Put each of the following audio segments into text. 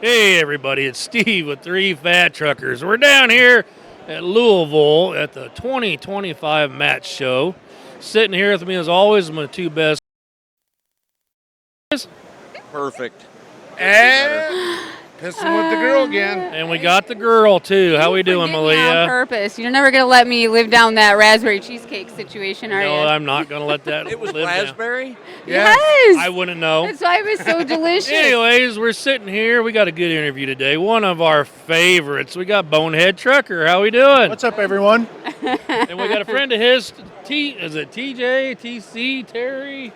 Hey everybody, it's Steve with 3 Fat Truckers. We're down here at Louisville at the 2025 Match Show. Sitting here with me as always, my 2 best. Perfect. And pissing with the girl again. And we got the girl too. How we doing, Forget me on Malia? purpose. You're never gonna let me live down that raspberry cheesecake situation, are No, you? I'm not going to let that It was live down. raspberry? Yes. I wouldn't know. That's why it was so delicious. Anyways, we're sitting here. We got a good interview today. One of our favorites. We got Bonehead Trucker. How we doing? What's up, everyone? And we got a friend of his, is it TJ, TC, Terry?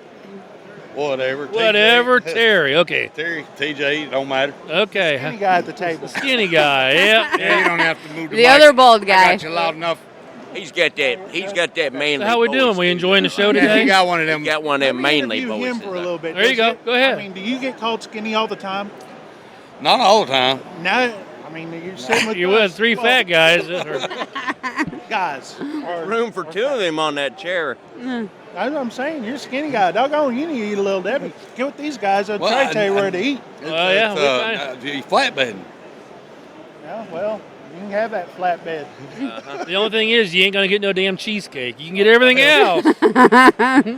Whatever. Whatever, Terry. Okay. Terry, TJ, don't matter. Okay. Any guy at the table. Skinny guy, yeah. Yeah, you don't have to move The other bald I guy. got you loud enough. He's got that manly How we voice, doing? We dude. enjoying the show Yeah, today? you got one of He them. got one of them manly Interview him voices. for a little bit. There you go. Does Go ahead. I mean, do you get called skinny all the time? Not all the time. No. I mean, you're sitting with You're with us. 3 Well, fat guys. guys. Or- Room for 2 of them on that chair. That's what I'm saying. You're a skinny guy. Doggone, you need to eat a little Debbie. Get with these guys. They'll Well, try to tell you I- where to eat. Yeah, You flatbedding. Yeah, well, you can have that flatbed. The only thing is, you ain't going to get no damn cheesecake. You can get everything else.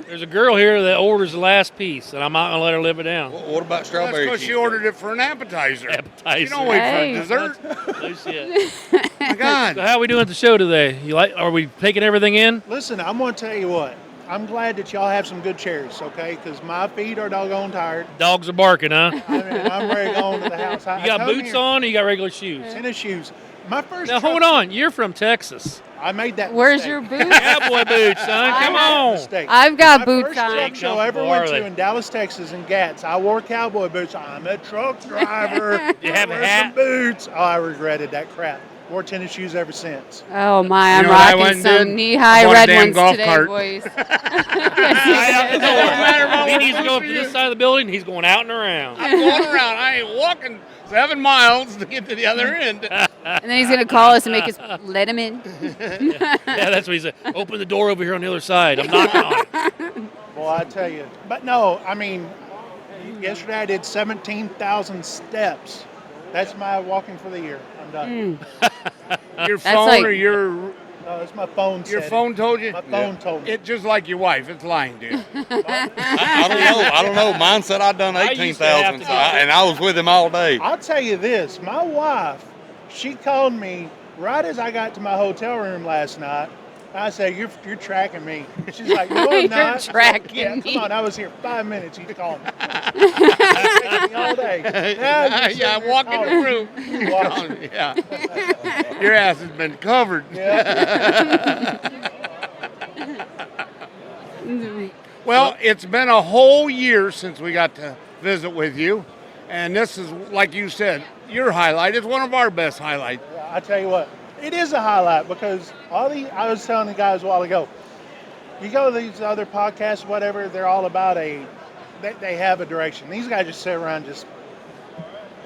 There's a girl here that orders the last piece, and I'm not going to let her live it down. What about That's strawberry because she cheesecake? ordered it for an appetizer. Appetizer. You don't wait Hey. for dessert. No shit. My God. So how we doing at the show today? You like? Are we taking everything in? Listen, I'm going to tell you what. I'm glad that y'all have some good chairs, okay? Because my feet are doggone tired. Dogs are barking, huh? I mean, I'm ready to go into the house. You got boots on or you got regular shoes? Tennis shoes. My first. Now truck- hold on. You're from Texas. I made that. Where's mistake. your boots? Cowboy boots, son. Come on. Mistake. I've got My boots first on. truck show I ever Comfortable, went are to they? in Dallas, Texas, in Gats. I wore cowboy boots. I'm a truck driver. You have a Wear hat? some boots. Oh, I regretted that crap. Wore tennis shoes ever since. Oh my, I'm know what I rocking went and some did? knee-high I bought a red damn ones golf today, cart. boys. It doesn't matter about he needs to go up to this side of the building. He's going out and around. I'm going around. I ain't walking 7 miles to get to the other end. And then he's gonna call us and make us let him in. Yeah, that's what he said. Open the door over here on the other side. I'm knocking on it. Well, I tell you. But no, I mean, yesterday I did 17,000 steps. That's my walking for the year. I'm done. Your That's phone like- or your No, that's my phone. your setting. phone told you? My phone told me. It just like your wife. It's lying, dude. I don't know. Mine said I'd done I used to have 18,000, to so do and I was with him all day. I'll tell you this. My wife, she called me right as I got to my hotel room last night. I said, you're tracking me. She's like, no, I'm You're not. tracking yeah, me. Come on, I was here 5 minutes. You called me. Tracking me all day. Yeah, you yeah, said walk in you're the room. calling. Watch. Yeah. Your ass has been covered. Yeah. Well, it's been a whole year since we got to visit with you. And this is, like you said, your highlight. It's one of our best highlights. I tell you what, it is a highlight because I was telling the guys a while ago, you go to these other podcasts, whatever, they're all about they have a direction. These guys just sit around and just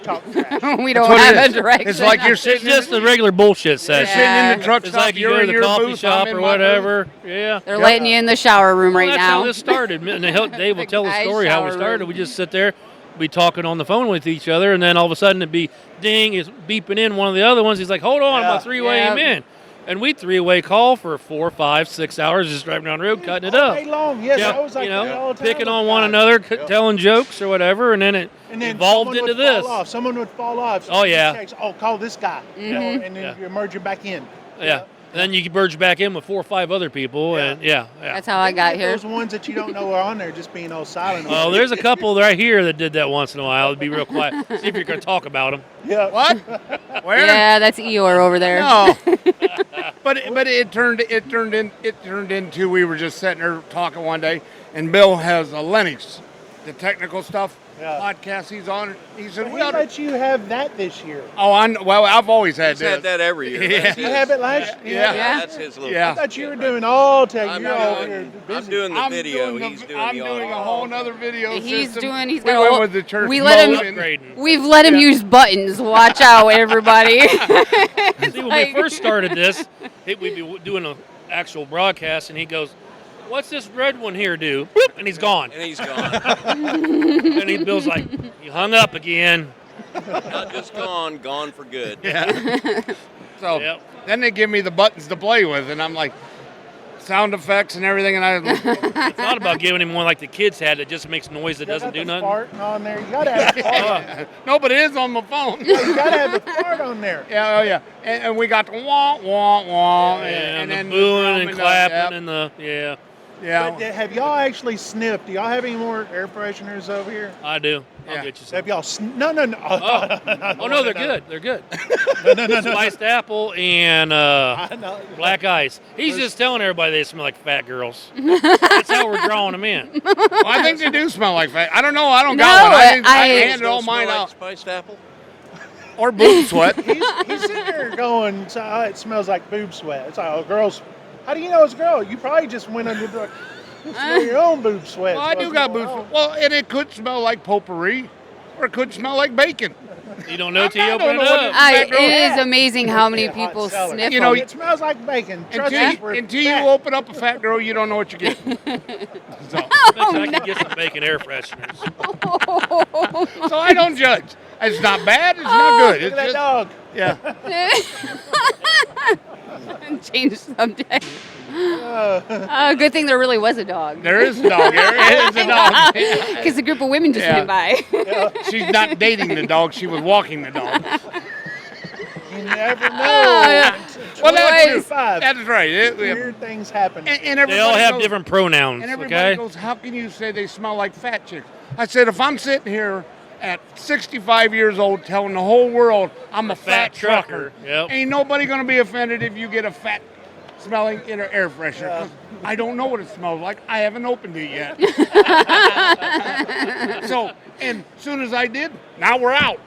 talk trash. We don't what it have a is. direction. It's like you're It's sitting just the regular bullshit You're session. sitting in the truck It's stop. like you you're go to in the your coffee booth, shop I'm in or my whatever. Yeah. They're letting you in the shower room right Well, that's now. how this started. And Dave will The tell the guy's story how we shower started. room. We just sit there, be talking on the phone with each other, and then all of a sudden it'd be ding, it's beeping in one of the other ones. He's like, hold on, I'm Yeah. going to three-way him Yeah. in. And we three-way call for 4, 5, 6 hours just driving down the road, cutting it All up. day long, yes. Yeah, I was like you know, that all the time picking with on the one guys. another, telling jokes or whatever, and then it And then evolved someone into would this. Fall off. Someone would fall off. Oh, yeah. Text, oh, call this guy. You know, and then Yeah. you merge it back in. Yeah. And then you merge back in with 4 or 5 other people, and yeah. That's how I got here. Those ones that you don't know are on there just being all silent. Well, there's a couple right here that did that once in a while. It'd be real quiet. See if you're going to talk about them. Yeah. What? Where? Yeah, that's Eeyore over there. No. but it turned into we were just sitting there talking one day, and Bill has a Lennox, the technical stuff podcast he's on. He said, We let you have that this year. I've always had He's this. had that every year. Yeah. That's You his. have it last year. Yeah. That's his little. Yeah. I thought you were doing all tech. I'm You're over doing, here I'm busy. doing the I'm video. doing the- He's doing I'm the doing a audio. whole nother video He's system. doing. He's we got. went a- with the church. we let him. mode and- Upgrading. We've let him use buttons. Watch out, everybody. See, when we first started this, we'd be doing an actual broadcast, and he goes, what's this red one here do? Boop, and he's gone. And he's gone. And Bill's like, you hung up again. Not just gone, gone for good. Yeah. So Yep. then they give me the buttons to play with, and I'm like, sound effects and everything, and I I thought about giving him one like the kids had that just makes noise that You doesn't got do the nothing. fart on there. You gotta have the fart. no, but it is on my phone. You gotta have the fart on there. Yeah, oh yeah, and we got the wah wah wah, And, then the booing drum and the- clapping and the yeah. But have y'all actually sniffed? Do y'all have any more air fresheners over here? I do. I'll Yeah. get you some. Have y'all? No. Oh no, they're good. They're good. No. Spiced apple and I know. black ice. He's just telling everybody they smell like fat girls. That's how we're drawing them in. Well, I think they do smell like fat. I don't know. I don't No, got one. I I- handed all Smell mine like out. Spiced apple? Or boob sweat. He's sitting there going, so, it smells like boob sweat. It's like, oh, girls. How do you know it's a girl? You probably just went under the smell your own boob sweat. Well, I do got boob sweat. Well, and it could smell like potpourri, or it could smell like bacon. You don't know till you I open don't it know what up. Fat girl It is hat. amazing how many Yeah, hot people cellar. sniff You know, them. It smells like bacon. Trust me. we're Until you fat. open up a fat girl, you don't know what you're getting. So, I bet you I can get some bacon air fresheners. so I don't judge. It's not bad. It's Oh, not good. Look It's at that just dog. yeah. Change subject. Good thing there really was a dog. There is a dog. There is a dog. Because a group of women just Yeah. went by. She's not dating the dog. She was walking the dog. You never know. yeah. Well, that's true. 25. That's right. Weird things happen. And They everybody all have goes, different pronouns, And everybody okay? goes, how can you say they smell like fat chicks? I said, if I'm sitting here at 65 years old telling the whole world I'm a fat trucker, Yep. ain't nobody going to be offended if you get a fat smelling air freshener. 'Cause I don't know what it smells like. I haven't opened it yet. So, and as soon as I did, now we're out.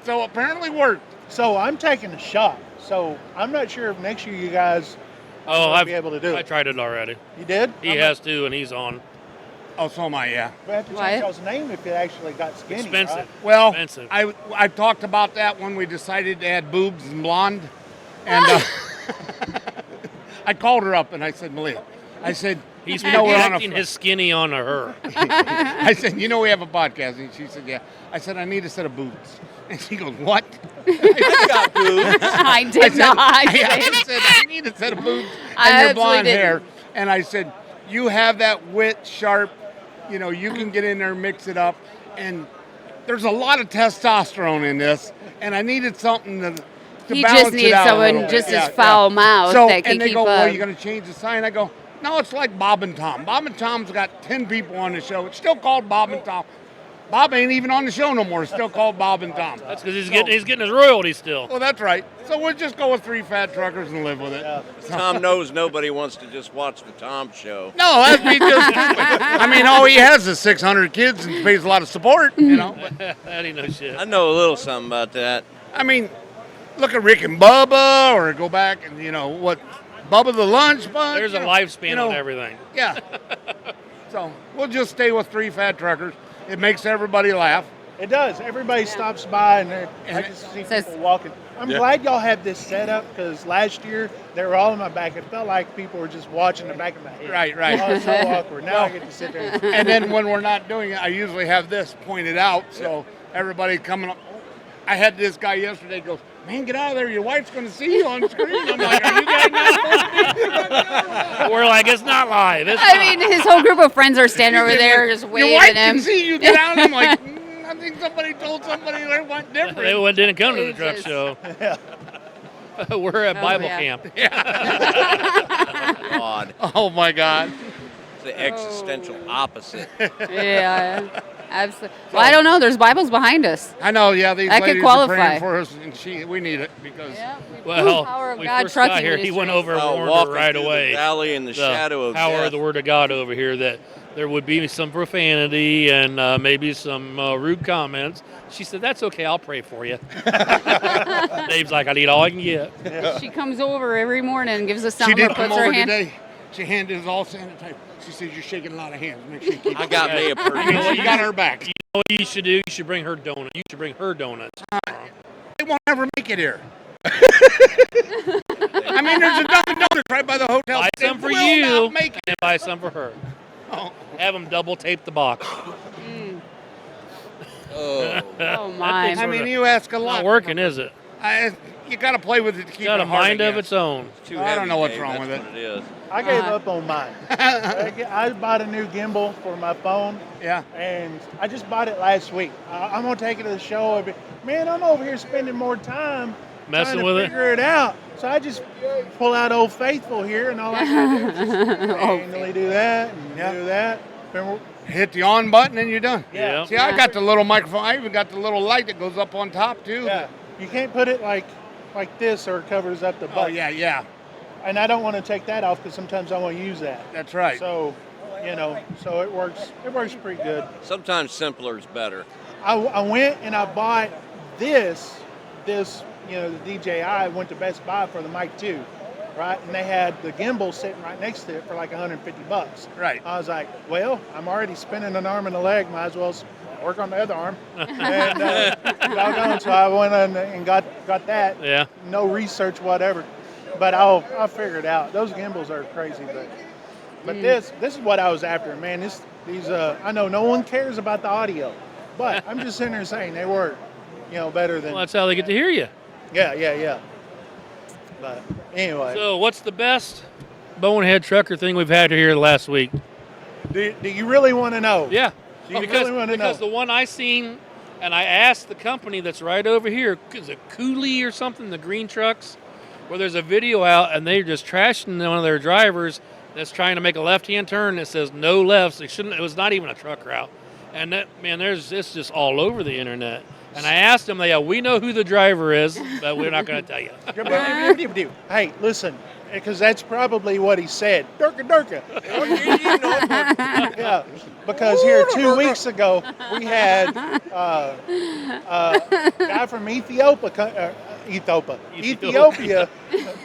So apparently worked. So I'm taking a shot. So I'm not sure if next year you guys Oh, will be able to do I it. tried it already. You did? He has to, and he's on. Oh, so am I, yeah. We have to Why? change y'all's name if it actually got skinny. Expensive. Right? Well, Expensive. I talked about that when we decided to add boobs and blonde. And I called her up and I said, Malia, I said, He's you know we're on a projecting his skinny onto her. I said, you know we have a podcast. And she said, yeah. I said, I need a set of boobs. And she goes, what? I got boobs. I did I said, not. I said, I need a set of boobs I and your absolutely blonde didn't. hair. And I said, you have that wit, sharp, you know, you can get in there, mix it up. And there's a lot of testosterone in this. And I needed something to He balance just it needed out a someone little just bit. as foul mouth So, that could and they keep go, well, up. you're going to change the sign? I go, no, it's like Bob and Tom. Bob and Tom's got 10 people on the show. It's still called Bob and Tom. Bob ain't even on the show no more. It's still called Bob and Tom. That's because he's getting his royalties still. Well, that's right. So we'll just go with 3 fat truckers and live with it. Tom knows nobody wants to just watch the Tom show. No, that'd be just stupid. I mean, all he has is 600 kids and pays a lot of support, you know. But, That ain't no shit. I know a little something about that. I mean, look at Rick and Bubba, or go back and, you know, what, Bubba the Lunch Bunch. There's a you know, lifespan you know, on everything. Yeah. So we'll just stay with 3 fat truckers. It makes everybody laugh. It does. Everybody stops by and I just see Says- people walking. I'm glad y'all had this set up because last year they were all in my back. It felt like people were just watching the back of my head. Right, right. Oh, it's so awkward. Now I get to sit there. And then when we're not doing it, I usually have this pointed out so everybody coming up. I had this guy yesterday goes, man, get out of there. Your wife's going to see you on screen. I'm like, are you guys not? We're like, it's not live. It's I not. mean, his whole group of friends are standing over there just Your waving wife at him. can see you get out. I'm like, I think somebody told somebody they want different. They didn't come to the truck Jesus. show. We're at Bible yeah. camp. God, Oh, my God. it's the existential opposite. Yeah, absolutely. Well, I don't know. There's Bibles behind us. I know, yeah, these That could ladies qualify. are praying for us, and we need it because Well, Power of we God first got trucking here, he went over and I'll warned walk her right through away. the valley in the shadow of power death. of the Word of God over here that there would be some profanity and maybe some rude comments. She said, that's okay, I'll pray for you. Dave's like, I need all I can get. She comes over every morning and gives us she something, did or come puts her over hand. today. She handed us all sanitizer. She said, you're shaking a lot of hands. Make sure you keep I got me a I mean, pretty. she got her back. You know what you should do? You should bring her donut. You should bring her donuts. They won't ever make it here. I mean, there's a Dunkin' Donuts right by the hotel. Buy They some for will you not make it. and buy some for her. Oh. Have them double tape the box. Oh. Oh my. thing's I mean, sorta you ask a lot. Not working, is it? You got to play with it to keep Got it a hard, mind I of guess. its own. Too I don't heavy, know what's Dave, wrong that's with what it is. I gave up on mine. I bought a new gimbal for my phone, Yeah. and I just bought it last week. I'm gonna take it to the show. Man, I'm over here spending more time Messing trying to with it? figure it out. So I just pull out Old Faithful here, and all I gotta do is just manually do that and Yeah. do that. Then Hit the on button and you're done. Yeah. See, I got the little microphone. I even got the little light that goes up on top too. yeah, you can't put it like this, or it covers up the Oh button. yeah. And I don't want to take that off because sometimes I want to use that. That's right. So, so it works. It works pretty good. Sometimes simpler is better. I went and I bought this, the DJI. Went to Best Buy for the mic 2, right? And they had the gimbal sitting right next to it for like $150. Right. I was like, well, I'm already spinning an arm and a leg. Might as well work on the other arm. And doggone, so I went on and got that. Yeah. No research, whatever. But I'll figure it out. Those gimbals are crazy, but this is what I was after, man. These I know no one cares about the audio, but I'm just sitting there saying they work, better than Well, that's how they get to hear you. yeah. But anyway, So, what's the best Bonehead Trucker thing we've had here last week? do you really want to know? Yeah. Do you because really want to because know? the one I seen, and I asked the company that's right over here, is it Cooley or something, the green trucks, where there's a video out and they're just trashing one of their drivers that's trying to make a left-hand turn that says no lefts. It was not even a truck route. And that, man, it's just all over the internet. And I asked them, we know who the driver is, but we're not going to tell you. Hey, listen, because that's probably what he said. Durka. Yeah, because here 2 weeks ago we had a guy from Ethiopia.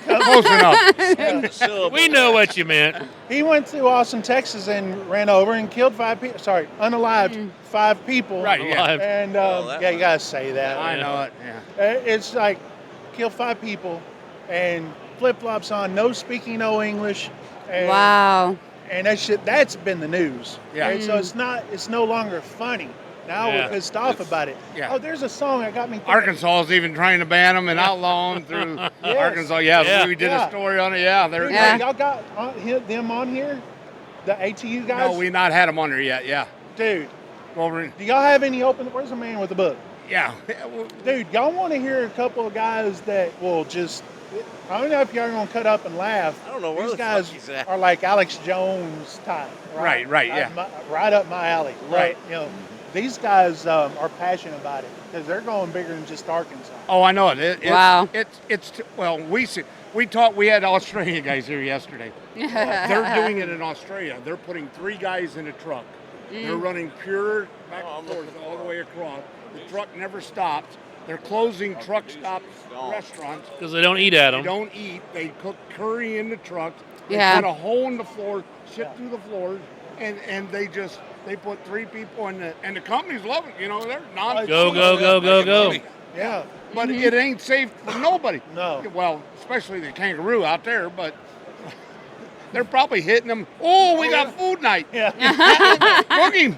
Close enough. We know what you meant. He went to Austin, Texas, and ran over and killed 5 people. Sorry, unalived 5 people. Right, yeah. Alive. And you gotta say that. I know it. Yeah. It's like kill 5 people and flip flops on, no speaking, no English. And, Wow. And that's been the news. Yeah. Right? So it's no longer funny. Now Yeah. we're pissed off about it. Yeah. Oh, there's a song that got me thinking. Arkansas is even trying to ban them and outlaw them through Arkansas. Yeah, Yeah. we did Yeah. a story on it. Yeah, they're. Yeah. Y'all got them on here? The ATU guys? No, we not had them on there yet. Yeah. Dude, Go over. And, do y'all have any open? Where's the man with the book? yeah. Dude, y'all want to hear a couple of guys that will just. I don't know if y'all are gonna cut up and laugh. I don't know where These the guys fuck he's at. are like Alex Jones type. Right, yeah. Right up my alley. Right. These guys are passionate about it because they're going bigger than just Arkansas. Oh, I know it. Wow. Well, we had Australian guys here yesterday. They're doing it in Australia. They're putting 3 guys in a truck. They're running pure back and forth all the way across. The truck never stops. They're closing truck stops, restaurants. Because they don't eat at They them. don't eat. They cook curry in the truck. They Yeah. put a hole in the floor, shit through the floors, and they put 3 people in and the companies love it. They're non. Go. Yeah. But it ain't safe for nobody. No. Well, especially the kangaroo out there, but they're probably hitting them. Oh, we got food night. Yeah. Cook him.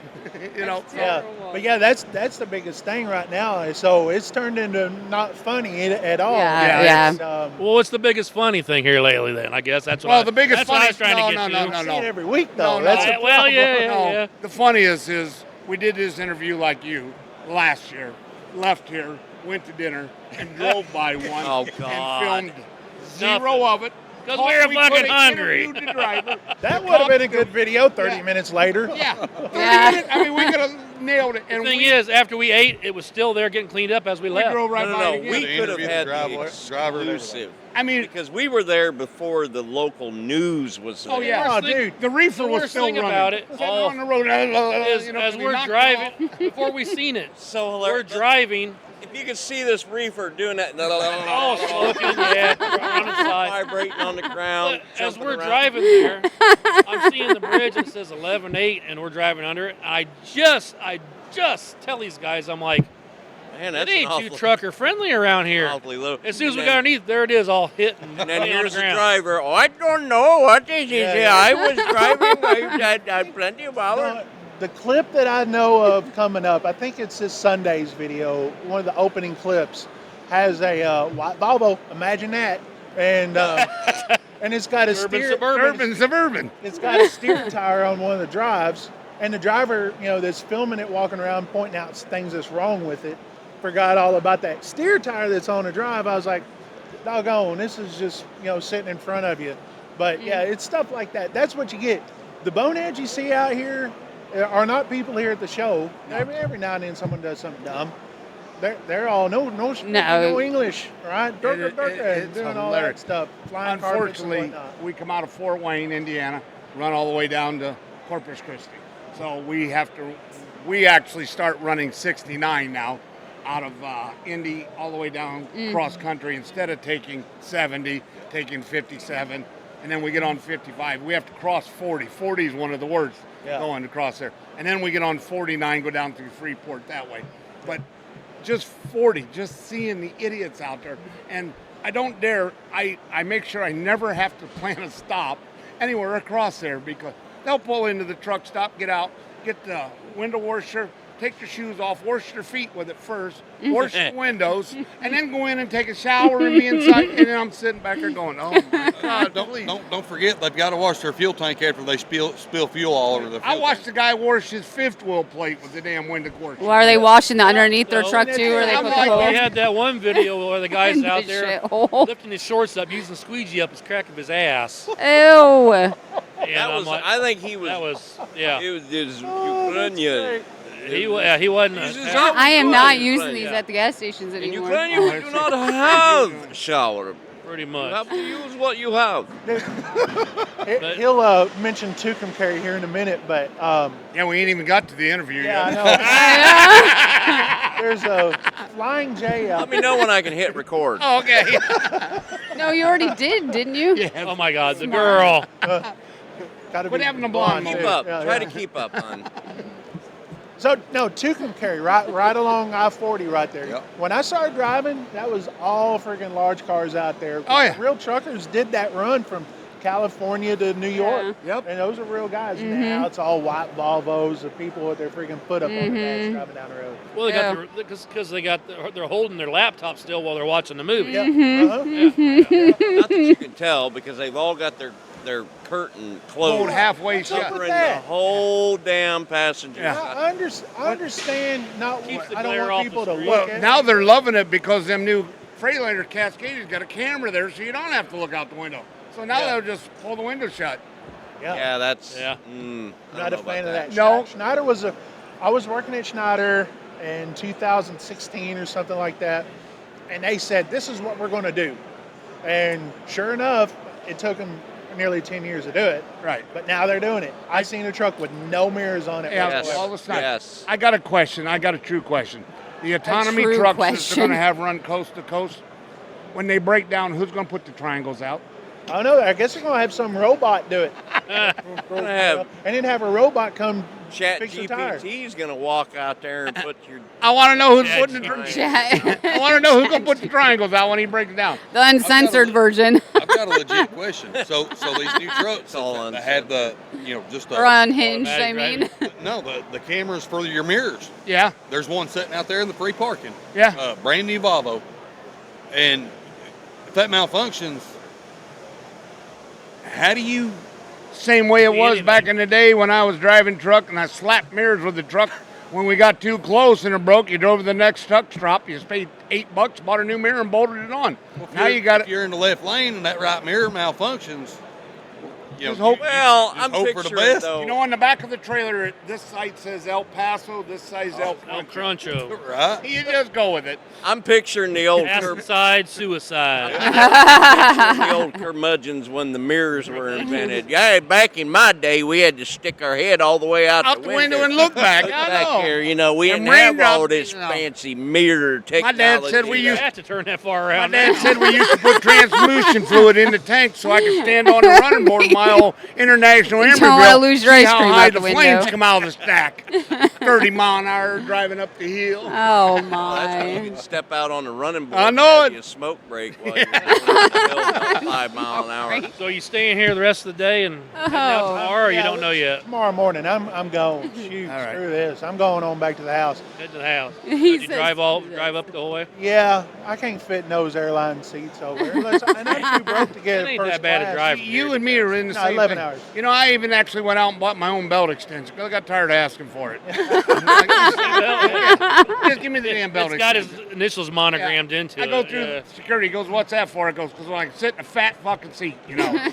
Yeah. But yeah, that's the biggest thing right now. So it's turned into not funny at all. Yeah. It's, Well, what's the biggest funny thing here lately then? I guess that's what Well, the biggest that's what I was funny- trying to no, get no, to. no, I no. see it every week though. No, That's no. the Well, problem. yeah. The funniest is we did this interview like you last year, left here, went to dinner, and drove by one Oh, God. and filmed 0 of it. 'Cause Thought we were we fucking could've hungry. interviewed the driver. That would have been a good video 30 minutes later. Yeah. 30 Yeah. minutes. I mean, we could have nailed it. The And thing we, is, after we ate, it was still there getting cleaned up as we we left. drove right by No, it again. we could have interview the had the driver and everything. exclusive. I mean, Because we were there before the local news was there. oh yeah, Oh, dude. the reefer The was worst still thing running. about it Sitting all on the road, As, as we we're knocked it driving, before we seen it, So we're hilarious. driving. If you could see this reefer doing that, Oh, smoking, yeah, on the side. vibrating on the ground. But as jumping we're around. driving there, I'm seeing the bridge and it says 11.8, and we're driving under it. I just tell these guys, I'm like, Man, it that's ain't an too awfully, trucker friendly around here. awfully little. As soon as we And got then- underneath, there it is, all hitting. And then on here's the the ground. driver. Oh, I don't know what is it. Yeah. I was driving. I had plenty of hours. No, The clip that I know of coming up, I think it's this Sunday's video. One of the opening clips has a white Volvo. Imagine that, and it's got a Urban Suburban. It's got a steer tire on one of the drives, and the driver, that's filming it, walking around, pointing out things that's wrong with it, forgot all about that steer tire that's on the drive. I was like, doggone, this is just, sitting in front of you. But yeah, it's stuff like that. That's what you get. The boneheads you see out here are not people here at the show. Every now and then someone does something dumb. They're all no English, right? It's doing all hilarious. that stuff. Flying carpets and Unfortunately, whatnot. we come out of Fort Wayne, Indiana, run all the way down to Corpus Christi. So we actually start running 69 now out of Indy all the way down cross country instead of taking 70, taking 57, and then we get on 55. We have to cross 40. 40 is one of the worst going across there. And then we get on 49, go down through Freeport that way. But just 40, just seeing the idiots out there. And I don't dare, I make sure I never have to plan a stop anywhere across there because they'll pull into the truck stop, get out, get the window washer, take your shoes off, wash your feet with it first, wash the windows, and then go in and take a shower and be inside. And then I'm sitting back there going, oh my God, please. Don't forget they've got to wash their fuel tank after they spill fuel all over the fuel I watched the guy wash his fifth wheel plate with the damn window washer. Well, are they washing the underneath their No, truck too, or they I'm put like, the We hole? had that one video where the guy's In the out there shithole. lifting his shorts up, using squeegee up his crack of his ass. Ew. And That I'm was. like, I think he was. that was, yeah. It was Ukrainian. He wasn't. This is I am not using Right, these yeah. at the gas stations In anymore. Ukraine, you do not have a shower. Pretty You much. have to use what you have. But- He'll mention Tucumcari here in a minute, but Yeah, we ain't even got to the interview yeah, yet. I know. There's a Flying J out Let me know when I can hit record. Oh, okay. No, you already did, didn't you? Yeah. Oh my God, the girl. Gotta Quit be having a blonde Keep too. up. Yeah, Try yeah. to keep up, hon. So no, Tucumcari, right along I-40 right there. Yep. When I started driving, that was all freaking large cars out there. Oh, yeah. Real truckers did that run from California to New York. Yep. And those are real guys. And now it's all white Volvos, the people with their freaking foot up on the dash driving down the road. Well, they got because they got they're holding their laptop still while they're watching the movie. Yeah. Not that you can tell because they've all got their curtain Hold closed. halfway What's up shut. with Covering that? the whole damn passenger Yeah. side. I understand not Keeps what the I don't glare want off people the to street. look Well, at now me. they're loving it because them new Freightliner Cascades got a camera there, so you don't have to look out the window. So now they'll just pull the window shut. Yeah, that's. Yeah. I don't Not know a about fan of that. No. Schneider was I was working at Schneider in 2016 or something like that, and they said, this is what we're going to do. And sure enough, it took them nearly 10 years to do it, Right. but now they're doing it. I seen a truck with no mirrors on it. Yeah, Yes. whatsoever. all the time. Yes. I got a question. I got a true question. The autonomy true trucks that question. they're going to have run coast to coast, when they break down, who's going to put the triangles out? I don't know. I guess they're going to have some robot do it. Gonna have- and then have a robot come Chat fix the tire. GPT is going to walk out there and put your. I want to know who's Yeah, putting the right. Chat. I want to know who's going to put the triangles out when he breaks down. The uncensored version. I've got a legit question. So these new trucks all that had the, just Or the, unhinged, I mean. no, the cameras for your mirrors. Yeah, There's one sitting out there in the free parking. yeah. Brand new Volvo. And if that malfunctions, how do you? Same way it was Anything. back in the day when I was driving truck and I slapped mirrors with the truck. When we got too close and it broke, you drove to the next truck stop. You paid $8, bought a new mirror, and bolted it on. Now you got If it. you're in the left lane and that right mirror malfunctions, Just hope- Well, just I'm hope for the picturing best. though. You know, on the back of the trailer, this site says El Paso, this says El El Cruncho. Cruncho. right? You just go with it. I'm picturing the old Acid suicide. the old curmudgeons when the mirrors were invented. Yeah, back in my day, we had to stick our head all the way out Out the window and look back. I back know. here. We And didn't have all raindrops, this you know. fancy mirror technology. dad said we You used- have to turn that far My around. dad said we used to put translution fluid in the tank so I could stand on the running board with Mile International You Embry don't wanna Grill. lose your See ice how cream high out the the flames window. come out of the stack. 30 mile an hour driving up the hill. Oh That's when you my. can step out on the running board. I and know have it. you a smoke break while you're going down the hill about 5 mile an hour. So you staying here the rest of the day and heading out Oh. tomorrow, or you Yeah, don't know yet? Tomorrow morning, I'm going. Shoot, All right. screw this. I'm going on back to the house. Head to the house. So He did you says drive up the whole way? Yeah, I can't fit in those airline seats over there. And I'm too broke to get It ain't first that bad a class. drive. You and me are in the No, same 11 thing. hours. You know, I even actually went out and bought my own belt extension. I got tired of asking for it. Just give me the damn belt It's got extension. his initials monogrammed into I it. go through yeah. security. He goes, "What's that for?" It goes, "Because when I sit in a fat fucking seat, you know."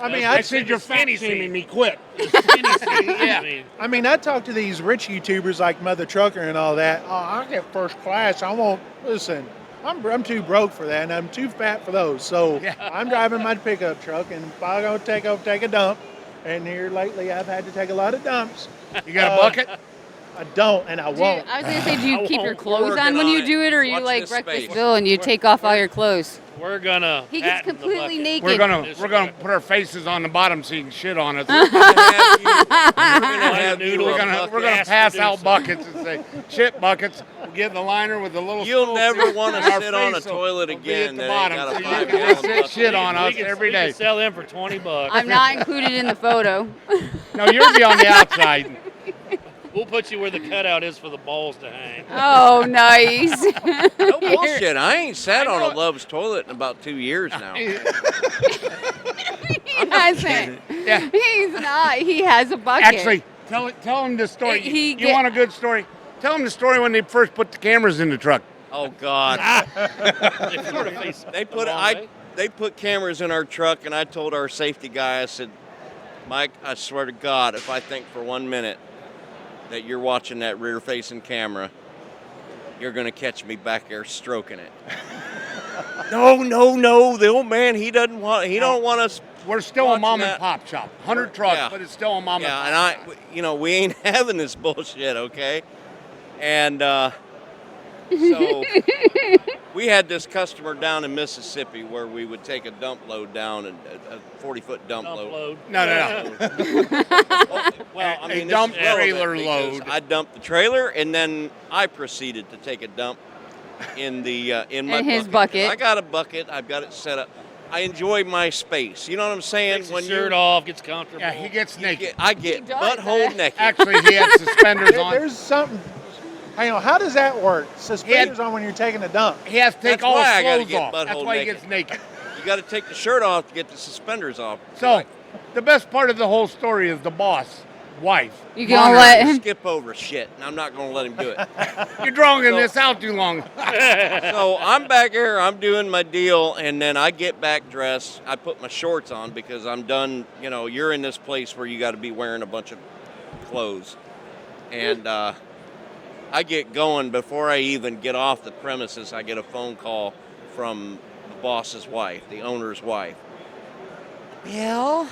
I mean, I I said, "You're fat skinny shaming seat. me. Quit." Yeah. I mean, I talk to these rich YouTubers like Mother Trucker and all that. Oh, I get first class. I won't listen. I'm too broke for that, and I'm too fat for those. So Yeah. I'm driving my pickup truck, and if I go take a dump, and here lately I've had to take a lot of dumps. You got a bucket? I don't, and I Do you- won't. I was gonna say, do you I keep your won't. clothes Working on when on you it. do it, or you Watch like this breakfast space. Bill and you take off all your clothes? We're gonna. He gets patent the completely bucket. naked. We're gonna put our faces on the bottom so you can shit on us. We're gonna have you Noodle. a We're gonna bucket. pass producer. out buckets and say shit buckets. We'll get the liner with the little. You'll stool never seat, wanna and our sit on a face will- toilet will be again at the that ain't bottom, got a so you 5 can just gallon sit bucket. shit on We us can- every we can day. sell them for $20. I'm not included in the photo. No, you'll be on the outside. We'll put you where the cutout is for the balls to hang. Oh, nice. No bullshit. I ain't sat I on know a it. Love's toilet in about 2 years now. He hasn't. Yeah. He's not. He has a bucket. Actually, tell him the story. He You get- want a good story? Tell him the story when they first put the cameras in the truck. Oh God. They sort of face They the put wrong I way. they put cameras in our truck, and I told our safety guy, I said, Mike, I swear to God, if I think for 1 minute that you're watching that rear-facing camera, you're gonna catch me back there stroking it. No. The old man, he don't want us. We're still a Watching mom that. and pop shop. 100 trucks, Yeah. but it's still a mom Yeah, and and pop I, we ain't having this bullshit, okay? And so we had this customer down in Mississippi where we would take a dump load down, and a 40-foot dump Dump load. load. No. Well, I A mean, dump this is relevant trailer because load. I dumped the trailer, and then I proceeded to take a dump in the in my In his bucket. I got a bucket. I've got it set up. I enjoy my space. You know what I'm saying? Takes his shirt off, gets comfortable. Yeah, he gets naked. I get does butthole that. naked. Actually, he had suspenders on. There's something. Hang on, how does that work? Suspenders on when you're taking a dump. He has to take That's all why I his gotta clothes get off. That's butthole why he naked. gets naked. You got to take the shirt off to get the suspenders off. So, the best part of the whole story is the boss, wife. You gonna let him? skip over shit, and I'm not going to let him do it. You're drawing this out too long. So I'm back here, I'm doing my deal, and then I get back dressed. I put my shorts on because I'm done. You know, you're in this place where you got to be wearing a bunch of clothes. And I get going. Before I even get off the premises, I get a phone call from the boss's wife, the owner's wife. Bill,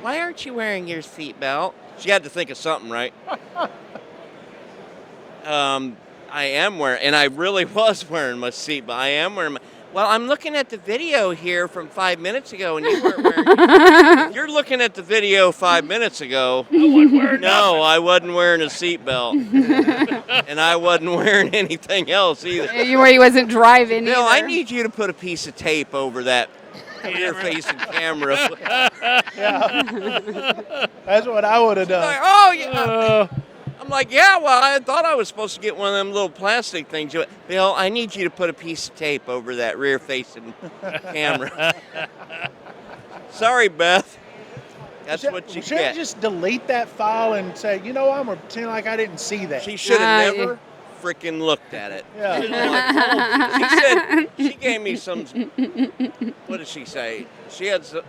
why aren't you wearing your seatbelt? She had to think of something, right? I am wearing, and I really was wearing my seatbelt. I am wearing my. Well, I'm looking at the video here from 5 minutes ago, and you weren't wearing. You're looking at the video 5 minutes ago. No, I wasn't wearing a seatbelt, and I wasn't wearing anything else either. Where he wasn't driving Bill, I either. need you to put a piece of tape over that rear-facing camera. That's what I would have done. Like, oh yeah. I'm like, yeah, well, I thought I was supposed to get one of them little plastic things. Bill, I need you to put a piece of tape over that rear-facing camera. Sorry, Beth. That's what you Should get. just delete that file and say, you know, I'm gonna pretend like I didn't see that. She should have yeah. never freaking looked at it. Yeah. She gave me some. What did she say?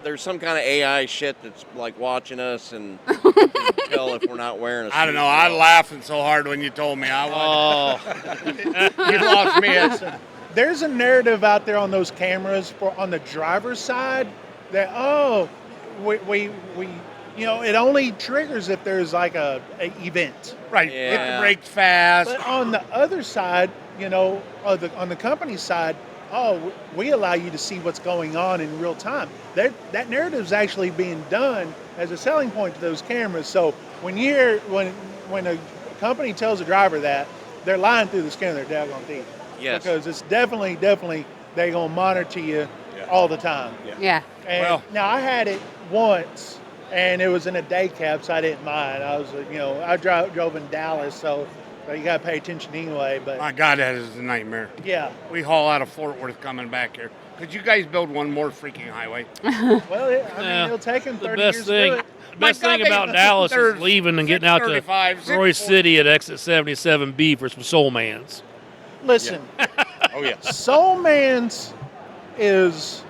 There's some kind of AI shit that's like watching us and can tell if we're not wearing a. I don't know. I was laughing so hard when you told me. Oh, You lost me. There's a narrative out there on those cameras on the driver's side that we you know, it only triggers if there's like a event. Right. Hit Yeah. the brakes fast. But on the other side, you know, on the company side, oh, we allow you to see what's going on in real time. That narrative is actually being done as a selling point to those cameras. So when you hear when a company tells a driver that, they're lying through the skin of their daggone teeth. Yes. Because it's definitely they're gonna monitor you all the time. Yeah. And Well- now I had it once, and it was in a day cab, so I didn't mind. I was, I drove in Dallas, so you gotta pay attention anyway. But My God, that is a nightmare. yeah, We haul out of Fort Worth coming back here. Could you guys build one more freaking highway? well, Yeah. it'll take them The 30 best years thing, to do it. the My best thing God, about Dallas is there's leaving and getting out to 635, Roy 640. City at exit 77B for some Soul Mans. Listen, Oh yeah. Soul Man's is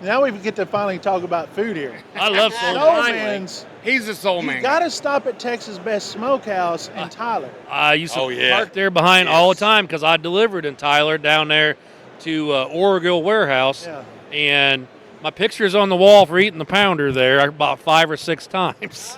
now we get to finally talk about food here. I love Soul Soul Mans. Man's, He's a soul you man. got to stop at Texas Best Smokehouse in Tyler. I used to Oh, yeah. park there behind all the Yes. time because I delivered in Tyler down there to Oroville Warehouse. Yeah. And my picture's on the wall for eating the pounder there about 5 or 6 times.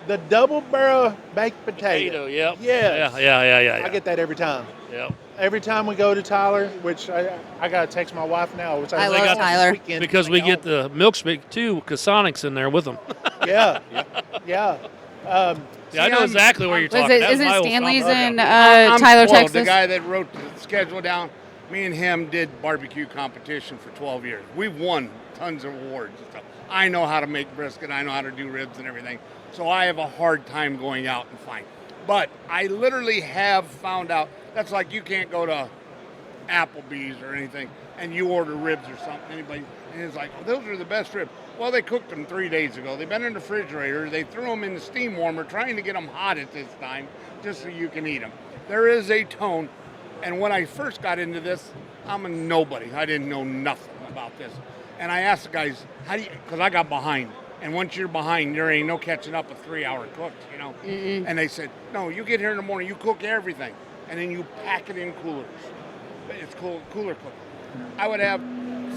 The double barrel baked Potato, yep. Yes. Yeah. I get that every time. Yep. Every time we go to Tyler, which I got to text my wife now. Which I was love like, "Oh, Tyler." this weekend." Because we Like, get the milkshake too, because Sonic's in there with them. Yeah. Yeah. Yeah, I know exactly where you're Was talking. it, That was isn't my old Stanley's stop. in I'm Tyler, spoiled. Texas? The guy that wrote the schedule down, me and him did barbecue competition for 12 years. We've won tons of awards and stuff. I know how to make brisket. I know how to do ribs and everything. So I have a hard time going out and find. But I literally have found out, that's like you can't go to Applebee's or anything and you order ribs or something. Anybody, and it's like, oh, those are the best ribs. Well, they cooked them 3 days ago. They've been in the refrigerator. They threw them in the steam warmer, trying to get them hot at this time, just so you can eat them. There is a tone, and when I first got into this, I'm a nobody. I didn't know nothing about this, and I asked the guys, "How do you?" Because I got behind, and once you're behind, there ain't no catching up a 3-hour cook, you know. And they said, "No, you get here in the morning, you cook everything, and then you pack it in coolers. It's cooler cook." I would have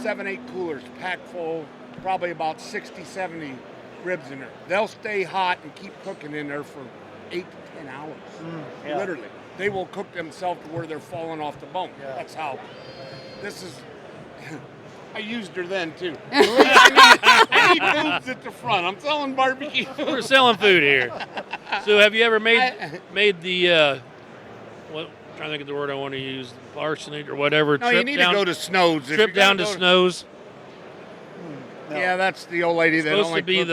7, 8 coolers packed full, probably about 60, 70 ribs in there. They'll stay hot and keep cooking in there for 8 to 10 hours. yeah. Literally. They will cook themselves to where they're falling off the bone. Yeah. That's how. This is. I used her then too. I need boobs at the front. I'm selling barbecue. We're selling food here. So have you ever made the what? I'm trying to think of the word I want to use, larceny or whatever. No, you need to go to Snow's. If Trip you're down gonna to go Snows. No. Yeah, that's the old lady It's that supposed only to be cooks-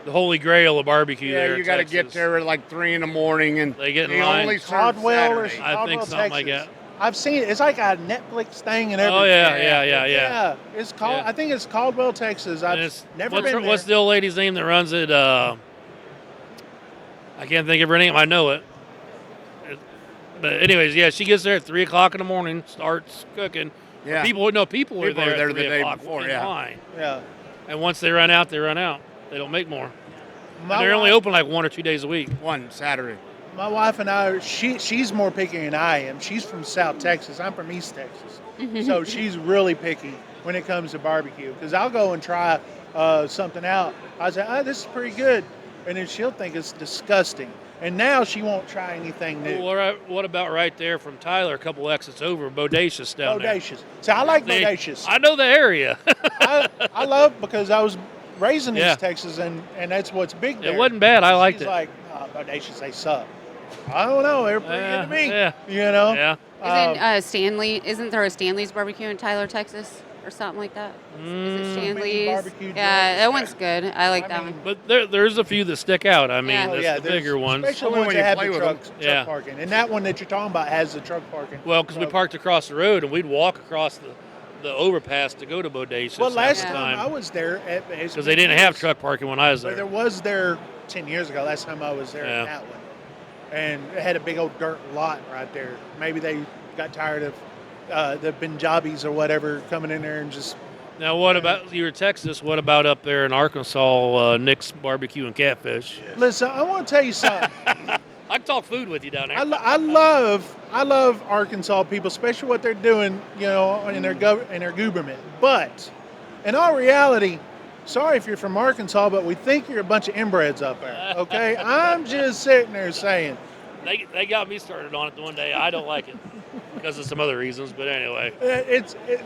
the holy grail of barbecue Yeah, there. in you got to get Texas. there at like 3 in the morning, and They get in line. only serve Caldwell or Saturday. I think Caldwell, something like Texas. that. I've seen it. It's like a Netflix thing and everything. Oh yeah. Yeah, it's called. Yeah. I think it's Caldwell, Texas. And I've it's- never what's, been what's there. the old lady's name that runs it? I can't think of her name. I know it. But anyways, yeah, she gets there at 3 o'clock in the morning, starts cooking. Yeah. People were People there are there at the 3 day o'clock before, in yeah. line. Yeah. And once they run out, they run out. They don't make more. My And they're only wife- open like 1 or 2 days a week. One Saturday. My wife and I, she's more picky than I am. She's from South Texas. I'm from East Texas. So she's really picky when it comes to barbecue. Because I'll go and try something out. I say, oh, this is pretty good. And then she'll think it's disgusting. And now she won't try anything new. Well, what about right there from Tyler, a couple exits over, Bodacious down Bodacious. So I like there? Bodacious. I know the area. I love because I was raised in Yeah. East Texas and that's what's big there. It wasn't bad. I liked She's it. like, oh, Bodacious, they suck. I don't know. They're pretty good to me. Yeah. You know? Yeah. Isn't there a Stanley's barbecue in Tyler, Texas, or something like that? Is it Stanley's? barbecue Yeah, joint. that one's good. I like I that mean, one. But there's a few that stick out. I mean, Yeah. there's the there's bigger ones. Especially Only ones when that you have play the with truck them. Yeah. parking. And that one that you're talking about has the truck parking. Well, because we So- parked across the road and we'd walk across the overpass to go to Bodacious. Well, last half the time I was there because they didn't have truck parking when I was But there there. was there 10 years ago. Last time I was there Yeah. in that one. And it had a big old dirt lot right there. Maybe they got tired of the Punjabis or whatever coming in there and just. Now, what about you're Texas? What about up there in Arkansas, Nick's Barbecue and Catfish? Listen, I want to tell you something. I can talk food with you down there. I love Arkansas people, especially what they're doing, you know, in their government. But in all reality, sorry if you're from Arkansas, but we think you're a bunch of inbreds up there. Okay, I'm just sitting there saying, They got me started on it the one day. I don't like it. because of some other reasons. But anyway,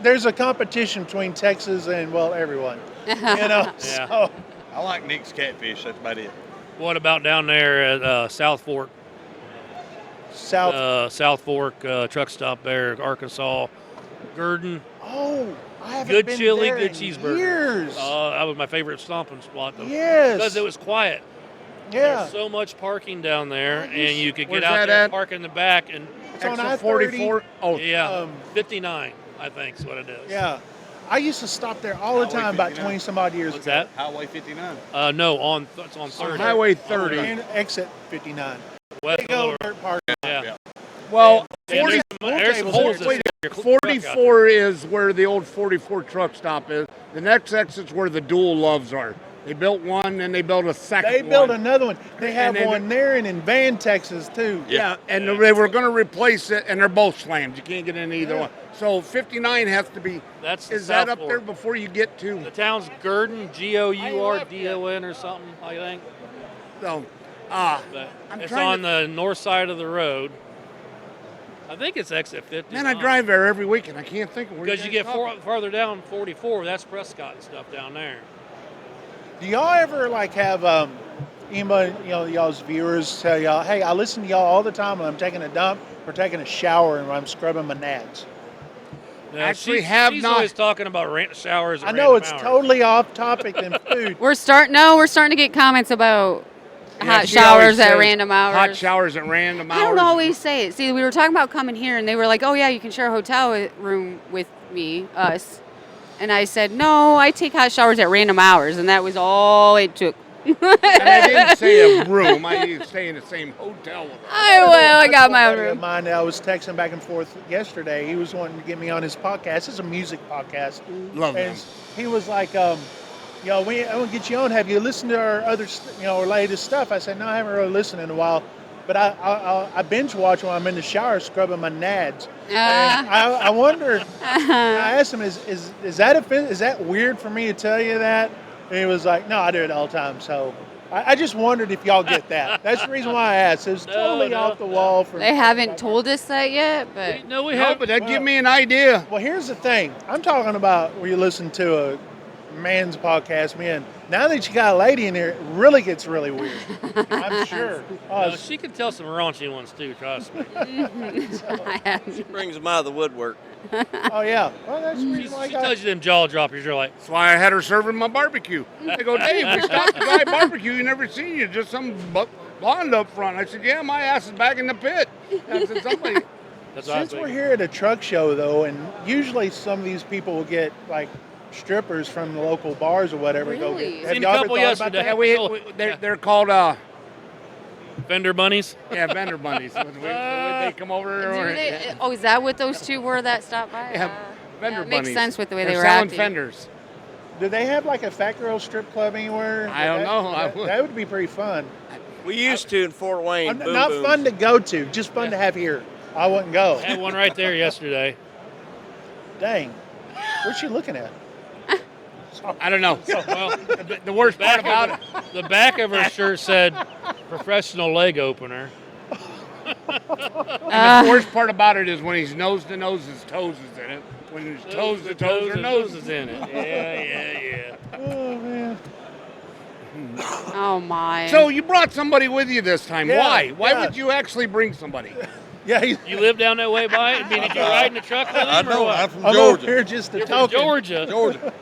There's a competition between Texas and everyone. So I like Nick's catfish. That's about it. what about down there at South Fork? South Fork truck stop there, Arkansas, Gurdon. Oh, I haven't Good been chili, there good in cheeseburger. years. That was my favorite stomping spot, though. Yes. Because it was quiet. Yeah. There's so much parking down there, and you could Where's get out that there, at? park in the back, and It's on Exit I-30. 44. Oh, yeah, 59, I think is what it is. Yeah. I used to stop there all the Highway time about 59. 20 some odd years What's ago. that? Highway 59. No, it's on 30. Highway 30. And exit 59. West Big old Lower. dirt park. Yeah. Well, Yeah, 40, there's some tables holes there. in your truck out there. 44 is where the old 44 truck stop is. The next exit's where the dual loves are. They built one, and they built a second They built one. another one. They have And then- one there and in Van, Texas, too. Yeah, and they were going to replace it, and they're both slammed. You can't get in either one. So 59 has to be. That's the Is that South up there Fork. before you get to? The town's Gurdon, Gourdon or something, I think. So, But I'm it's trying on to- the north side of the road. I think it's exit 50. man, I drive there every week, and I can't think of where. Because you guys get stop. farther down 44, that's Prescott and stuff down there. Do y'all ever have anybody, y'all's viewers tell y'all, hey, I listen to y'all all the time when I'm taking a dump or taking a shower and when I'm scrubbing my nads? Now, Actually, she's not- always talking about showers. At I know random it's hours. totally off topic than food. We're starting to get comments about Yeah, hot she always showers at says random hours. Hot showers at random hours. I don't always say it. See, we were talking about coming here, and they were like, "Oh yeah, you can share a hotel room with us." And I said, "No, I take hot showers at random hours," and that was all it took. And I didn't say a room. I stay in the same hotel with her. I got my own Buddy of room. mine that I was texting back and forth yesterday. He was wanting to get me on his podcast. It's a music podcast. Love them. And he was like, I want to get you on. Have you listened to our other, our latest stuff? I said, no, I haven't really listened in a while. But I binge watch when I'm in the shower scrubbing my nads. And I wonder. I asked him, is that weird for me to tell you that? And he was like, no, I do it all the time. So I just wondered if y'all get that. That's the reason why I asked. It was totally off the wall. They haven't told us that yet, but We No, have. but that give me an idea. Well, here's the thing. I'm talking about where you listen to a man's podcast, man. Now that you got a lady in there, it really gets really weird. I'm sure. No, she can tell some raunchy ones too. Trust me. I haven't. She brings them out of the woodwork. Oh yeah. Well, that's the She, reason why I she got. tells you them jaw droppers. You're like, That's why I had her serving my barbecue. They go, Dave, we stopped to buy barbecue. You never seen you, just some blonde up front. I said, yeah, my ass is back in the pit. I said, somebody. that's what I Since we're think. here at a truck show though, and usually some of these people will get like strippers from the local bars or whatever. Go Really? get. Have Seen a y'all ever couple thought about yesterday. that? They're called Fender bunnies. vendor bunnies. Would they come over? Or, Is that what those two were that stopped by? Yeah, vendor it bunnies. makes sense with the way They're they were selling acting. fenders. Do they have like a fat girl strip club anywhere? I don't know. That would be pretty fun. We used to in Fort Wayne. Boom Not Booms. fun to go to, just fun to have here. I wouldn't go. Had one right there yesterday. Dang. What's she looking at? I don't know. Well, The worst part about it. the back of her shirt said "professional leg opener." The worst part about it is when he's nose to nose, his toes is in it. When his toes to toes, her nose is in it. Yeah. Oh man. Oh my. So you brought somebody with you this time. Yeah, Why? Why yeah. would you actually bring somebody? Yeah, You live down that way by it? I mean, did you ride in the truck with him I or know. what? I'm from I'm over Georgia. here just to You're talk. from Georgia. Georgia.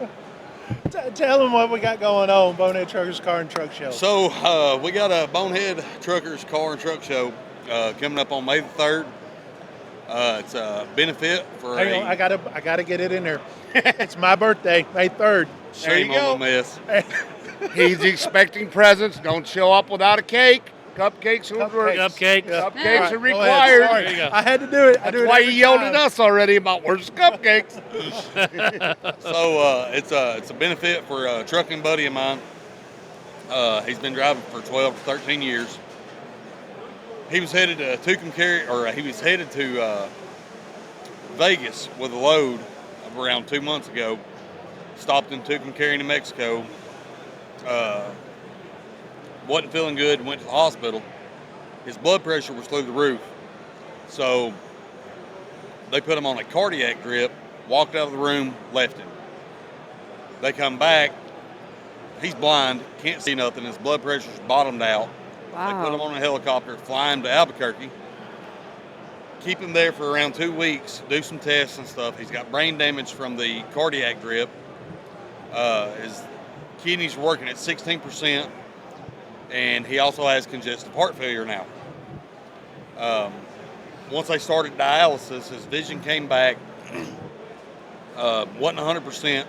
Tell them what we got going on, Bonehead Truckers Car and Truck Show. So we got a Bonehead Truckers Car and Truck Show coming up on May the 3rd. It's a benefit for Hang on, I gotta get it in there. It's my birthday, May 3rd. shame There you on the mess. He's expecting presents. Don't show up without a cake. Cupcakes are Cupcakes. Yeah. Cupcakes All right, are go ahead. required. Sorry. There you go. I had to do it. I That's do it why every he yelled time. at us already about where's the cupcakes. So it's a benefit for a trucking buddy of mine. He's been driving for 12 to 13 years. He was headed to Vegas with a load of around 2 months ago. Stopped in Tucumcari, New Mexico. Wasn't feeling good. Went to the hospital. His blood pressure was through the roof. So They put him on a cardiac drip, walked out of the room, left him. They come back. He's blind, can't see nothing. His blood pressure's bottomed out. Wow. They put him on a helicopter, fly him to Albuquerque, keep him there for around 2 weeks, do some tests and stuff. He's got brain damage from the cardiac drip. His kidneys are working at 16%, and he also has congestive heart failure now. Once they started dialysis, his vision came back, wasn't 100%.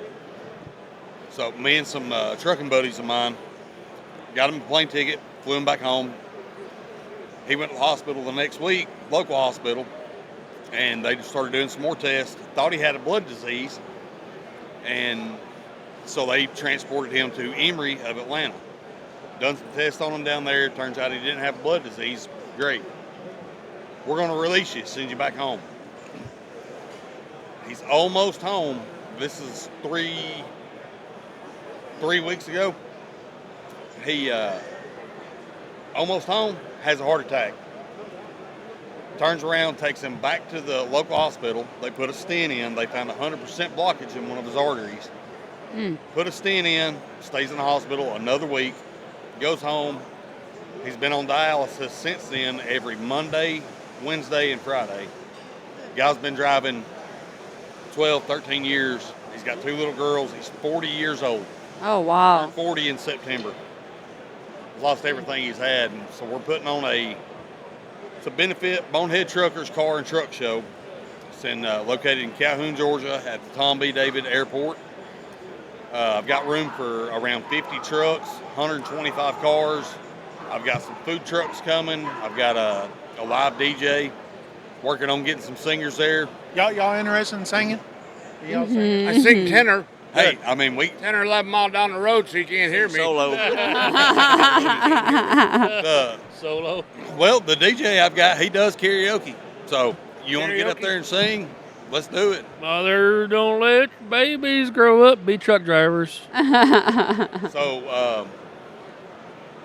So me and some trucking buddies of mine got him a plane ticket, flew him back home. He went to the hospital the next week, local hospital, and they just started doing some more tests. Thought he had a blood disease, and so they transported him to Emory of Atlanta. Done some tests on him down there. Turns out he didn't have a blood disease. Great. We're going to release you, send you back home. He's almost home. This is three weeks ago. He almost home, has a heart attack. Turns around, takes him back to the local hospital. They put a stent in. They found 100% blockage in one of his arteries. Put a stent in, stays in the hospital another week, goes home. He's been on dialysis since then every Monday, Wednesday, and Friday. Guy's been driving 12, 13 years. He's got 2 little girls. He's 40 years old. Oh, wow. Turned 40 in September. He's lost everything he's had, and so we're putting on it's a benefit Bonehead Truckers Car and Truck Show. It's located in Calhoun, Georgia, at the Tom B. David Airport. I've got room for around 50 trucks, 125 cars. I've got some food trucks coming. I've got a live DJ. Working on getting some singers there. Y'all interested in singing? Y'all singing? I sing tenor. Hey, I mean, 10 or 11 miles down the road, so you can't hear me. Solo. Solo. Well, the DJ I've got, he does karaoke. So you want to get up there and sing? Let's do it. Mother, don't let babies grow up be truck drivers. So,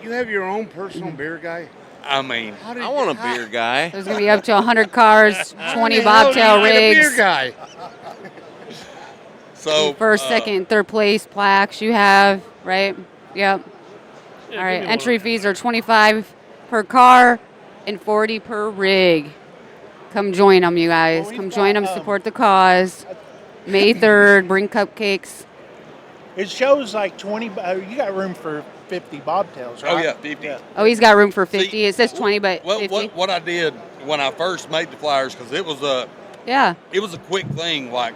You have your own personal beer guy? I mean, I want a beer guy. There's going to be up to 100 cars, 20 bobtail Beer rigs, guy. so first, second, third place plaques you have, right? Yep. Yeah, All right, give me entry one. fees are $25 per car and $40 per rig. Come join them, you guys. Well, we've Come join got, them, support the cause. May 3rd, bring cupcakes. It shows like 20. You got room for 50 bobtails, right? Oh yeah, 50. Yeah. Oh, he's got room for 50. See, It says 20, but Well, 50. what I did when I first made the flyers, because it was a quick thing. Like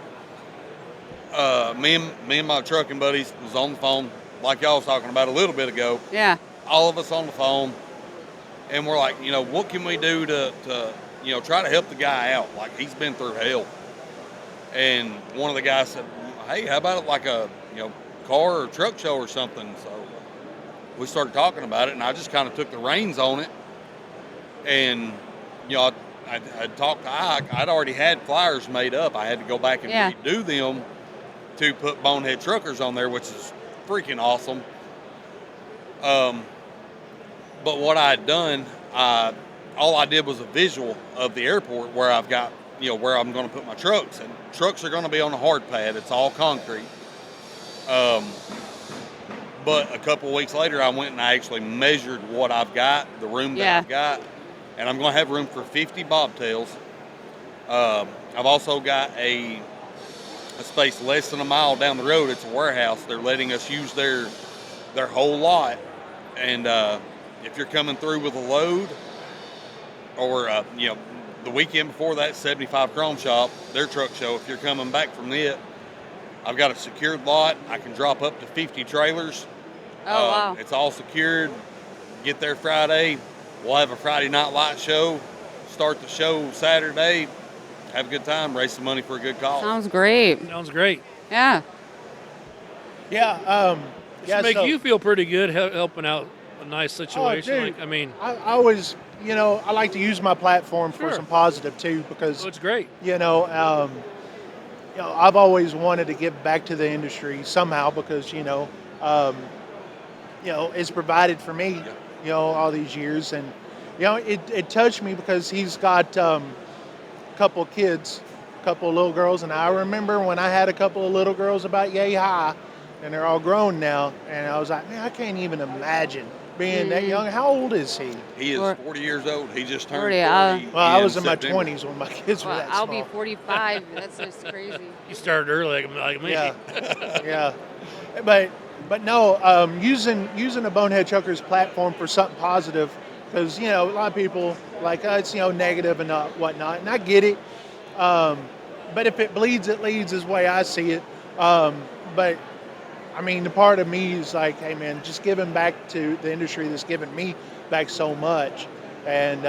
me and my trucking buddies was on the phone, like y'all was talking about a little bit ago. Yeah. All of us on the phone, and we're like, what can we do to try to help the guy out? Like, he's been through hell. And one of the guys said, hey, how about like a car or truck show or something? So we started talking about it, and I just kind of took the reins on it. And I talked to Ike. I'd already had flyers made up. I had to go back and redo them to put Bonehead Truckers on there, which is freaking awesome. But what I had done, all I did was a visual of the airport where I've got, where I'm going to put my trucks. And trucks are going to be on a hard pad. It's all concrete. But a couple of weeks later, I went and I actually measured what I've got, the room that I've got. And I'm going to have room for 50 bobtails. I've also got a space less than a mile down the road. It's a warehouse. They're letting us use their whole lot. And if you're coming through with a load, or the weekend before that, 75 Chrome Shop, their truck show, if you're coming back from it, I've got a secured lot. I can drop up to 50 trailers. Oh, wow. It's all secured. Get there Friday. We'll have a Friday night light show. Start the show Saturday. Have a good time. Raise some money for a good cause. Sounds great. Sounds great. Yeah. Yeah. Just make you feel pretty good helping out a nice situation. Oh, dude. I always, I like to use my platform for some positive too, because it's great. I've always wanted to give back to the industry somehow, because it's provided for me, all these years, and it touched me because he's got a couple of kids couple of little girls, and I remember when I had a couple of little girls about yay high, and they're all grown now, and I was like, man, I can't even imagine being that young. How old is he? He is 40 years old. He just turned 40. Well, I was in my September. 20s when my kids were that I'll small. be 45. That's just crazy. You started early like me. Yeah, yeah. But no, using a Bonehead Trucker's platform for something positive, because a lot of people like it's negative and whatnot, and I get it. But if it bleeds, it leads, is the way I see it. But I mean, the part of me is like, hey man, just giving back to the industry that's given me back so much, and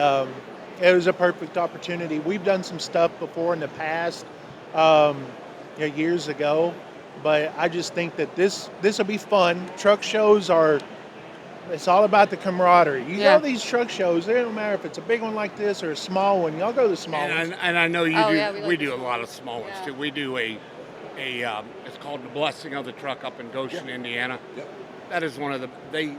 it was a perfect opportunity. We've done some stuff before in the past, years ago, but I just think that this will be fun. Truck shows it's all about the camaraderie. You go to these truck shows, it don't matter if it's a big one like this or a small one. Y'all go to the small ones. And I know you do. Yeah, we do a lot of small ones too. We do it's called the Blessing of the Truck up in Goshen, Indiana. Yep. That is they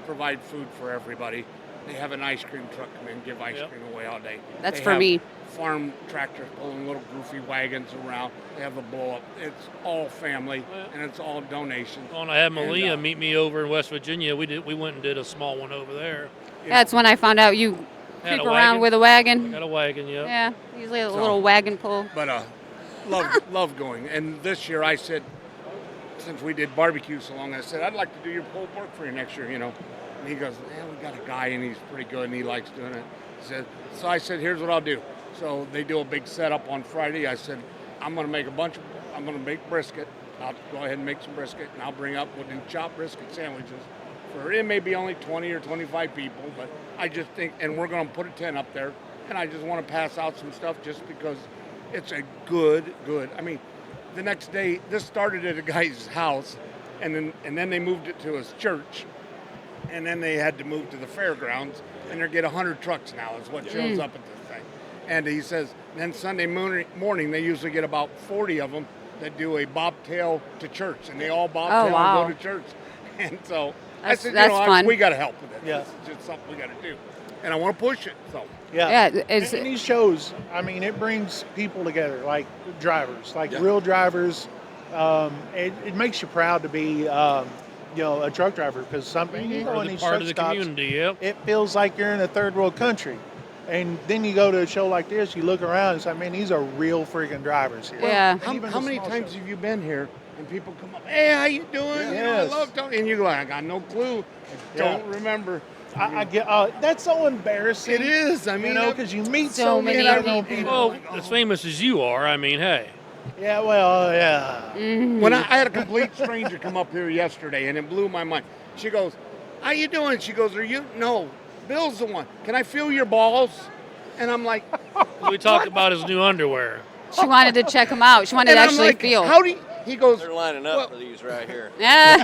provide food for everybody. They have an ice cream truck come in, give ice cream away all day. That's They for have me. Farm tractors pulling little goofy wagons around. They have a blow up. It's all family and it's all donations. When I had Malia meet me over in West Virginia, we went and did a small one over there. That's when I found out you Had creep a around wagon. with a wagon. Got a wagon, yeah. Yeah, usually a little wagon pull. But love going. And this year I said, since we did barbecue so long, I said, I'd like to do your pulled pork for you next year, And he goes, we got a guy and he's pretty good and he likes doing it. So I said, here's what I'll do. So they do a big setup on Friday. I said, I'm going to make brisket. I'll go ahead and make some brisket and we'll do chopped brisket sandwiches. It may be only 20 or 25 people, but I just think, and we're going to put a tent up there, and I just want to pass out some stuff just because it's a good. I mean, the next day, this started at a guy's house, and then they moved it to his church, and then they had to move to the fairgrounds, and they get 100 trucks now is what shows up at this thing. And he says, then Sunday morning, they usually get about 40 of them that do a bobtail to church, and they all bobtail and go to church. And so I said, fun. We got to help with it. Yeah. This is just something we got to do. And I want to push it. So Yeah, and these shows, I mean, it brings people together, like drivers, real drivers. It makes you proud to be, a truck driver, because something you go in these Part truck of the stops, community, yep. it feels like you're in a third world country. And then you go to a show like this, you look around, it's like, man, these are real freaking drivers here. Yeah. And even how the many small times shows. have you been here and people come up, hey, how you doing? Yes. I love Tony. And you go, I got no clue. I don't remember. I get that's so embarrassing. It is. I mean, because you meet so so many many people. Well, as famous as you are, I mean, hey. Yeah, well, yeah. When I had a complete stranger come up here yesterday, and it blew my mind. She goes, how you doing? She goes, are you? No, Bill's the one. Can I feel your balls? And I'm like, We talked about his new underwear. She wanted to check him out. She wanted to and I'm actually like, feel. how do you? He goes, They're lining up for these right here. Yeah.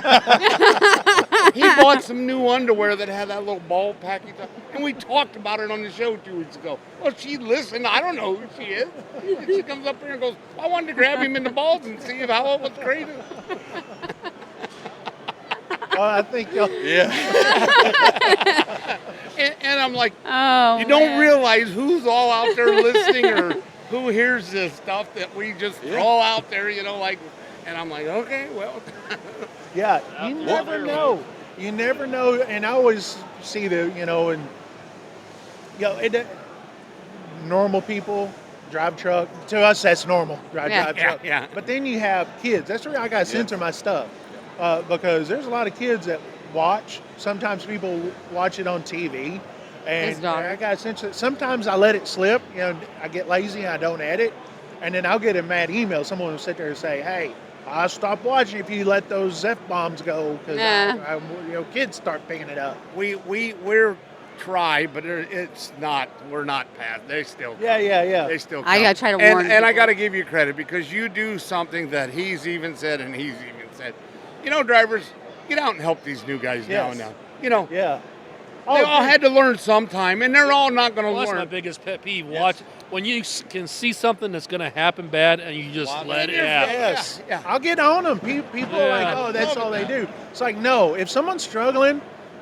he bought some new underwear that had that little ball package, and we talked about it on the show 2 weeks ago. Well, she listened. I don't know who she is. And she comes up here and goes, I wanted to grab him in the balls and see how it was crazy. Well, I think Yeah. And I'm like, Oh. you don't man. realize who's all out there listening or who hears this stuff that we just throw out there, and I'm like, okay, well. yeah, you never know. You never know. And I always see normal people drive truck. To us, that's normal. Drive truck. Yeah. But then you have kids. That's where I got to censor my stuff. Because there's a lot of kids that watch. Sometimes people watch it on TV. His And daughter. I got to censor it. Sometimes I let it slip. I get lazy and I don't edit. And then I'll get a mad email. Someone will sit there and say, hey, I'll stop watching if you let those F-bombs go. Because kids start picking it up. We're try, but it's not. We're not past. They still. Yeah. They still. I come. gotta try to warn And I people. got to give you credit because you do something that he's even said, and he's even said. Drivers, get out and help these new guys now and Yes. now. Yeah. They all had to learn sometime, and they're all not going to Well, that's learn. my biggest pet peeve. Watch when you can see something that's going to happen bad and you just let it out. Yes. Yeah. I'll get on them. People are like, oh, that's all they do. It's like, no, if someone's struggling,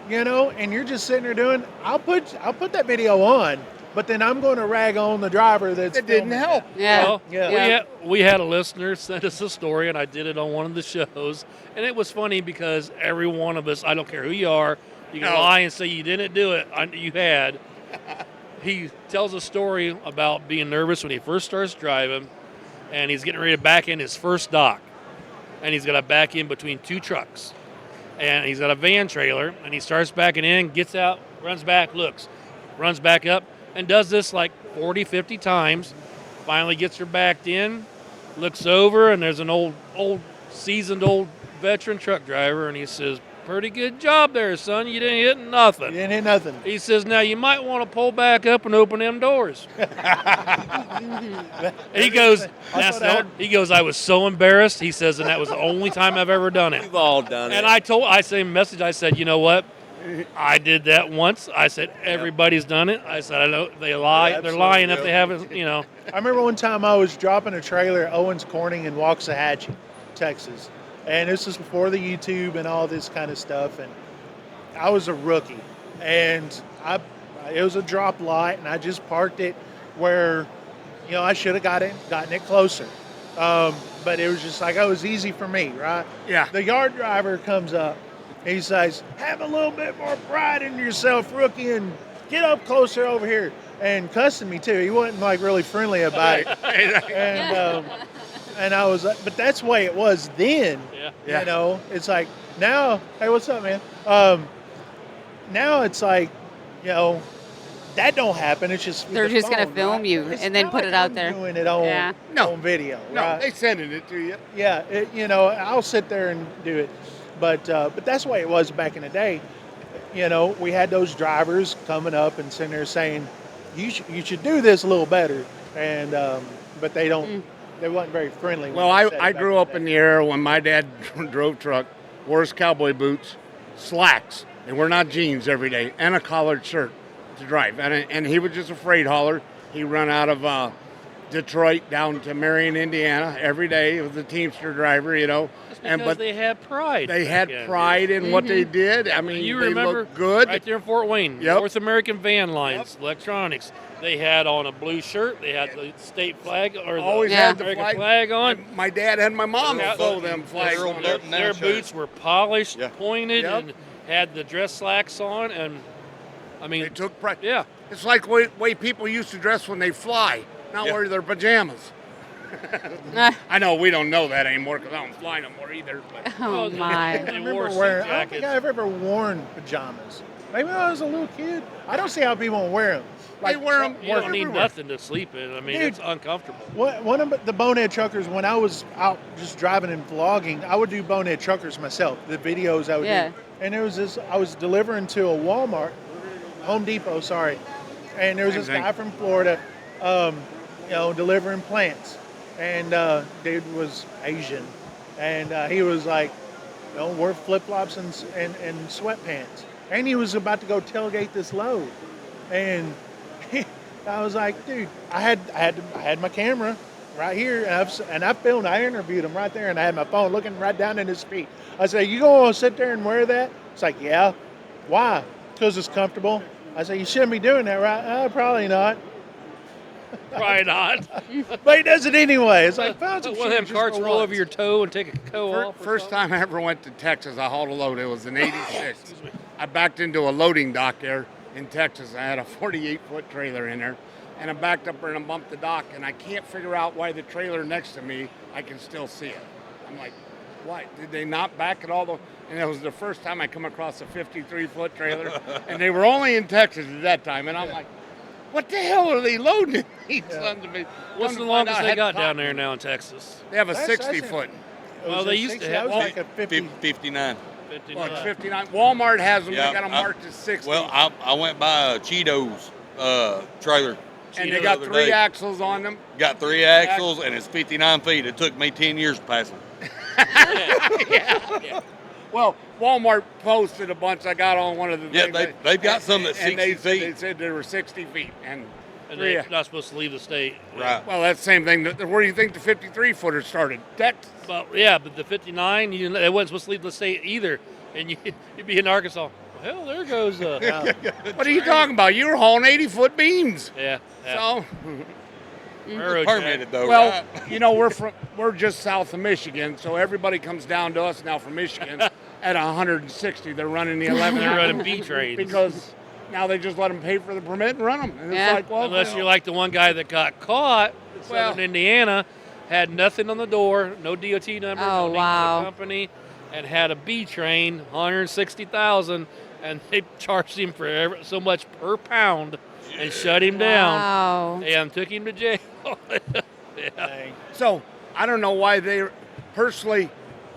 and you're just sitting there doing, I'll put that video on But then I'm going to rag on the driver that's It didn't filming help. that. Yeah. Well, Yeah. we had a listener send us a story, and I did it on one of the shows. And it was funny because every one of us, I don't care who you are, you can No. lie and say you didn't do it. You had. He tells a story about being nervous when he first starts driving, and he's getting ready to back in his first dock. And he's got to back in between two trucks. And he's got a van trailer, and he starts backing in, gets out, runs back, looks, runs back up, and does this like 40, 50 times. Finally gets her backed in, looks over, and there's an seasoned veteran truck driver, and he says, "Pretty good job there, son. You didn't hit You nothing." didn't hit nothing. He says, "Now you might want to pull back up and open them doors." He goes, "I was so embarrassed." He says, "And that was the only time I've ever done it." We've all done it. And I said, "You know what? I did that once." I said, "Everybody's done it." I said, "I know they lie. Yeah, They're lying if absolutely. they haven't, you know." I remember one time I was dropping a trailer at Owens Corning in Waxahachie, Texas. And this was before the YouTube and all this kind of stuff. And I was a rookie. And it was a drop lot, and I just parked it where, I should have gotten it closer. But it was just like, it was easy for me, right? Yeah. The yard driver comes up. He says, "Have a little bit more pride in yourself, rookie, and get up closer over here." And cussing me too. He wasn't like really friendly about it. And I was like, but that's the way it was then. Yeah. It's like now, hey, what's up, man? Now it's like, that don't happen. It's just They're the just gonna phone, film right? you It's and then not put like it out I'm there. doing it on, Yeah. No. on video, No, right? they sending it to you. Yeah, I'll sit there and do it, but that's the way it was back in the day. We had those drivers coming up and sitting there saying, "You should do this a little better," and but they don't. They wasn't very friendly. when Well, they said it I back grew up in day. the era when my dad drove truck, wore his cowboy boots, slacks, and we're not jeans every day, and a collared shirt to drive. And he was just a freight hauler. He run out of Detroit down to Marion, Indiana every day. He was a Teamster driver, Because they had pride. they back had then. pride in what they did. I mean, You they remember looked good. right there in Fort Wayne, Yep. North American Van Lines, electronics. They had on a blue shirt. They had the state flag or Always the had the American flag. on. My dad and my mom Yeah. sew them flags They're on old their dirt. Their shirt. boots were polished, Yeah. pointed, Yep. and had the dress slacks on. And I mean, They took pride. yeah. It's like way people used to dress when they fly, not Yeah. wear their pajamas. I know we don't know that anymore because I don't fly no more either. But Oh my. They I wore remember suit wearing. I don't jackets. think I've ever worn pajamas. Maybe when I was a little kid. I don't see how people wear them. they wear them. You don't need nothing to sleep in. I mean, Dude. it's uncomfortable. One of the Bonehead Truckers, when I was out just driving and vlogging, I would do Bonehead Truckers myself, the videos I would Yeah. do. And there was this, I was delivering to a Walmart, Home Depot, sorry. And there was Same this thing. guy from Florida, delivering plants. And dude was Asian. And he was like, wear flip-flops and sweatpants. And he was about to go tailgate this load. And I was like, dude, I had my camera right here, and I filmed. I interviewed him right there, and I had my phone looking right down at his feet. I said, "You gonna sit there and wear that?" It's like, "Yeah." Why? Because it's comfortable. I said, "You shouldn't be doing that, right?" Probably not. Probably not. But he does it anyway. It's like, found some One of them shoes carts just for roll once. over your toe and take a toe off. or First something. time I ever went to Texas, I hauled a load. It was in '86. I backed into a loading dock there in Texas. I had a 48-foot trailer in there, and I backed up there and I bumped the dock, and I can't figure out why the trailer next to me, I can still see it. I'm like, why? Did they not back it all the way? And it was the first time I come across a 53-foot trailer, and they were only in Texas at that time, and I'm like, what the hell are they loading these sons of me? What's the Come to find longest out, I they had got down cotton. there now in Texas? They have a That's 60-foot. It Well, was they a used to 60, have- that was like a 50. 59. 59. Well, it's 59. Walmart has them. Yeah, they got them marked as 60. Well, I went by a Cheetos trailer. and Cheetos they got the other 3 day. axles on them. Got 3 axles, and it's 59 feet. It took me 10 years to pass them. Well, Walmart posted a bunch. I got on one of the Yeah, things. they've got some that's and 60 they feet. said they were 60 feet. And And three, they're not supposed to leave the state. Right. well, that's the same thing. Where do you think the 53-footer started? Texas. Well, yeah, but the 59, they wasn't supposed to leave the state either. And you'd be in Arkansas. hell, there goes. What are you talking about? You were hauling 80-foot beams. Yeah. So, Railroad Permitted though, well, right? you know, we're just south of Michigan, so everybody comes down to us now from Michigan at 160. They're running the 11. They're running B trains because now they just let them pay for the permit and run them. And Yeah. it's like, well, Unless you're like the one guy that got caught in Well- southern Indiana, had nothing on the door, no DOT number, Oh, no name wow. of the company, and had a B train, 160,000, and they charged him for so much per pound and shut him down Wow. and took him to jail. Yeah. Dang. So I don't know why they. Personally,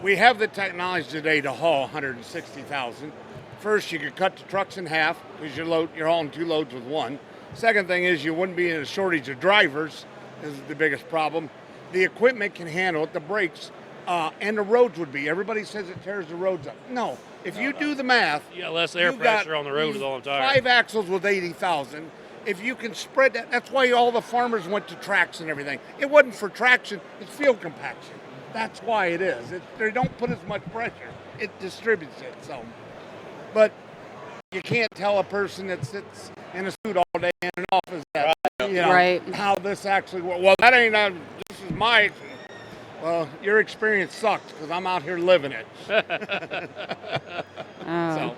we have the technology today to haul 160,000. First, you could cut the trucks in half because you're hauling 2 loads with one. Second thing is you wouldn't be in a shortage of drivers. This is the biggest problem. The equipment can handle it, the brakes, and the roads would be. Everybody says it tears the roads up. No, if you do the math, You got less air you got pressure on the road with all the tires. 5 axles with 80,000. If you can spread that, that's why all the farmers went to tracks and everything. It wasn't for traction, it's field compaction. That's why it is. They don't put as much pressure. It distributes it. So, but you can't tell a person that sits in a suit all day in an office that you know Right. how this actually works. Well, that ain't. This is my. Well, your experience sucked because I'm out here living it. So.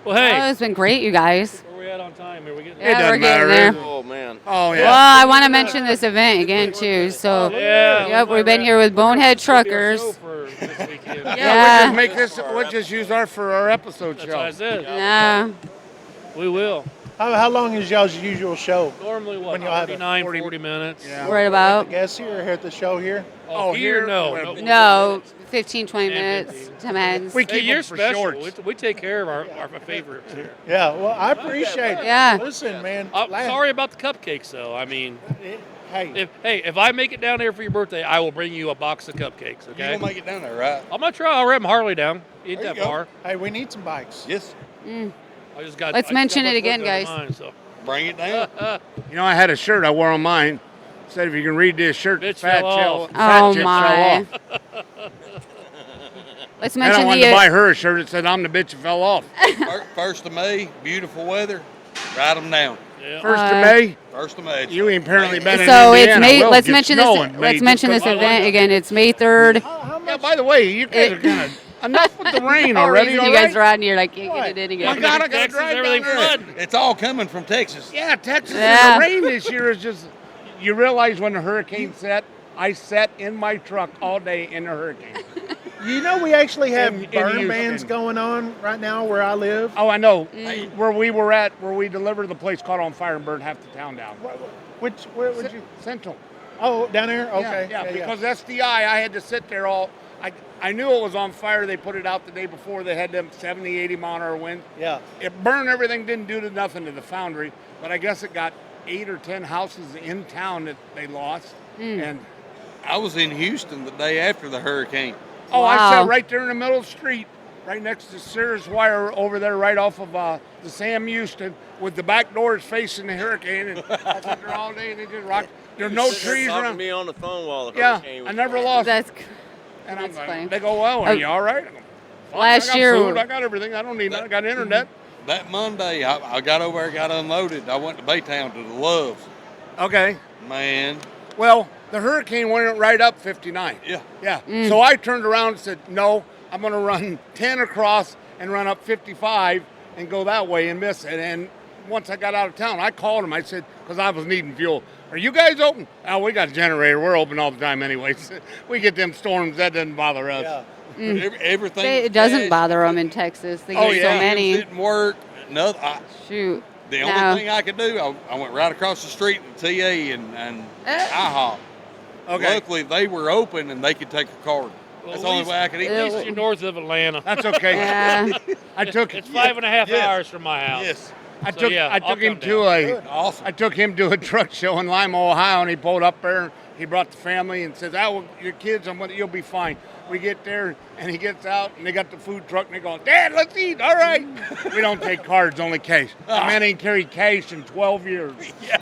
Well, hey, Oh, it's been great, you guys. where are we at on time? Are we getting It Yeah, doesn't we're getting matter. there. Oh man. Oh yeah. Well, I want to mention this event again too. So, Yeah. yep, we've been here with Bonehead This will be our Truckers. show for this weekend. Yeah. We'll just make this. We'll just use for our episode That's what I show. said. Yeah. We will. How long is y'all's usual show? Normally, what, When you'll have it, 39, 40 40 minutes? Yeah. Right about. Guests here here at the show here? Oh, here? No. No, 15, 20 And minutes. 15. Depends. We Hey, keep you're them for special. shorts. We take care of our favorites here. Yeah, well, I appreciate it. Yeah. Listen, man. I'm last- sorry about the cupcakes, though. I mean, Hey, if I make it down there for your birthday, I will bring you a box of cupcakes, You okay? gonna make it down there, right? I'm going to try. I'll ram Harley down. Ain't There that you go. far. hey, we need some bikes. Yes. I just got. Let's I just mention got it much again, work done guys. on mine, so. Bring it down. You know, I had a shirt I wore on mine. Said if you can read this shirt, Bitch fat fell chill, off. fat Oh chip my. fell off. Let's Then I mention wanted to buy the. her a shirt that said I'm the bitch that fell off. 1st of May, beautiful weather. Write them down. Yeah. First of May, 1st of May. you ain't apparently been in So Indiana. it's May. Well, Let's get mention snow this. in May Let's just mention this 'cause- event again. It's May 3rd. How Yeah, much? by the way, you guys are kind of enough with the rain No already. reason All you guys right? are on here. I can't What? get it in My again. God, I gotta Texas, drive down everything there. flooding. It's all coming from Texas. Yeah, Texas Yeah. and the rain this year is just. You realize when the hurricane set, I sat in my truck all day in the hurricane. You know, we actually have In burn Houston. bans going on right now where I live. Oh, I know. Mm. Where we were at, where we delivered, the place caught on fire and burned half the town down. Where would you? Central. Oh, down there? Okay. Yeah, because SDI, I had to sit there all. I knew it was on fire. They put it out the day before. They had them 70, 80 mile an hour wind. Yeah. It burned everything, didn't do nothing to the foundry, but I guess it got 8 or 10 houses in town that they lost. And I was in Houston the day after the hurricane. I Wow. sat right there in the middle of the street, right next to Sears Wire over there, right off of the Sam Houston, with the back doors facing the hurricane. And I sat there all day and it just rocked. There's no Sitting there trees talking to around. me on the phone while the Yeah, hurricane was I never going. lost. That's. And I'm That's like, funny. they go, well, are you all right? I go, "Fine, Last I got year- food, I got everything. I don't need nothing. I got internet. That Monday, I got over there, got unloaded. I went to Baytown to the Loves. Okay. Man, Well, the hurricane went right up 59. yeah. Yeah. So I turned around and said, no, I'm going to run 10 across and run up 55 and go that way and miss it. And once I got out of town, I called him. I said, because I was needing fuel, are you guys open? Oh, we got a generator. We're open all the time anyways. We get them storms. That doesn't bother us. Yeah. Everything. It doesn't crashed. bother them in Texas. They Oh, get yeah. so many. Didn't work. No, Shoot. the No. only thing I could do, I went right across the street to TA and IHOP. Okay. Luckily, they were open and they could take a card. That's the only way I could eat. At least you're north of Atlanta. That's okay. Yeah. I took It's 5.5 Yes. hours from my house. Yes. I So, took yeah, I I'll took him come to down. a Awesome. I took him to a truck show in Lima, Ohio, and he pulled up there. He brought the family and says, "Oh, your kids, you'll be fine." We get there, and he gets out, and they got the food truck, and they go, "Dad, let's eat." All right. We don't take cards, only cash. The man ain't carried cash in 12 years. Yeah.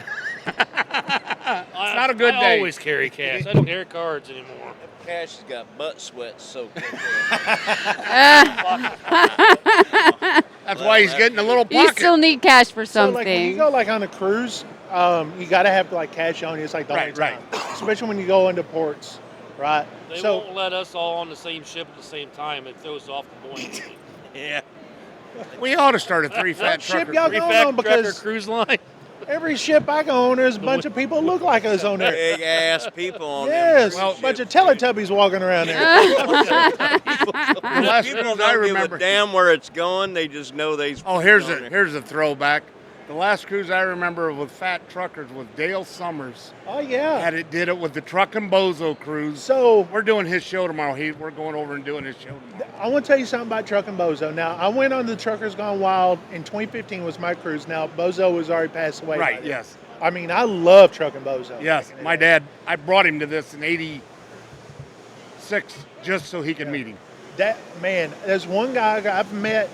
It's not a good day. I always carry cash. I don't carry cards anymore. Cash has got butt sweat soaked in there. That's Well, why he's getting a little You pocket. still need cash for So something. like when you go like on a cruise, you got to have like cash on you. It's like the Right, whole time, especially when you go into ports, right? They so won't let us all on the same ship at the same time. It throws off the point. Yeah. We ought to start a three fat ship trucker. y'all cruise. going Fact on Trucker because cruise line. every ship I go on, there's a bunch of people who look like us on there. Big ass people on them Yes, cruise bunch of ships, dude. Teletubbies walking around there. The last People cruise don't I give remember. a damn where it's going. They just know they's. Oh, here's a throwback. The last cruise I remember with fat truckers was Dale Summers. Oh yeah. Did it with the Truck and Bozo cruise. So We're doing his show tomorrow. We're going over and doing his show tomorrow. I want to tell you something about Truck and Bozo. Now I went on the Truckers Gone Wild in 2015 was my cruise. Now Bozo was already passed away. by Right, then. yes. I mean, I love Truck and Bozo. Yes, back in the my day. dad, I brought him to this in 86 just so he could meet him. That man, there's one guy I've met.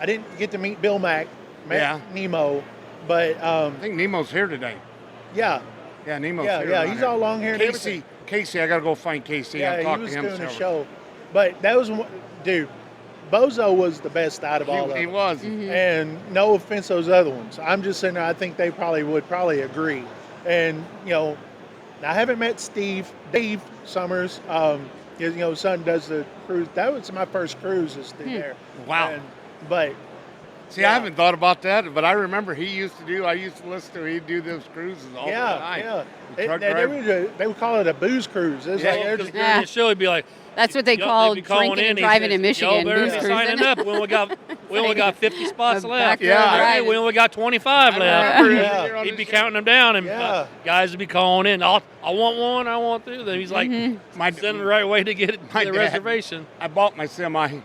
I didn't get to meet Bill Mack. Met Yeah. Nemo, but I think Nemo's here today. yeah, Yeah, Nemo's yeah, here. yeah. around He's here. all long hair. And everything. Casey, I got to go find Casey. Yeah, I've he talked was to him doing a several show, but that was dude. Bozo was the best out of all of He them. was. And no offense to those other ones. I'm just saying I think they would agree. And I haven't met Dave Summers. His son does the cruise. That was my first cruise is through there. Wow. But See, yeah. I haven't thought about that, but I remember I used to listen to, he'd do those cruises all the time. yeah. The truck driver. They would call it a booze cruise. It's Yeah. like they're Because just- during the show, he'd be like, That's what they y'all- call they'd be calling drinking and he driving says, in Michigan. Y'all better Booze be cruising. signing up. We only got 50 spots A left. back row Hey, driving. we only got 25 I left. remember Yeah. here on He'd the be show. counting them down, and Yeah. guys would be calling in. I want one. I want two. Then he's like, My- send the right way to get My the dad- reservation. I bought my semi,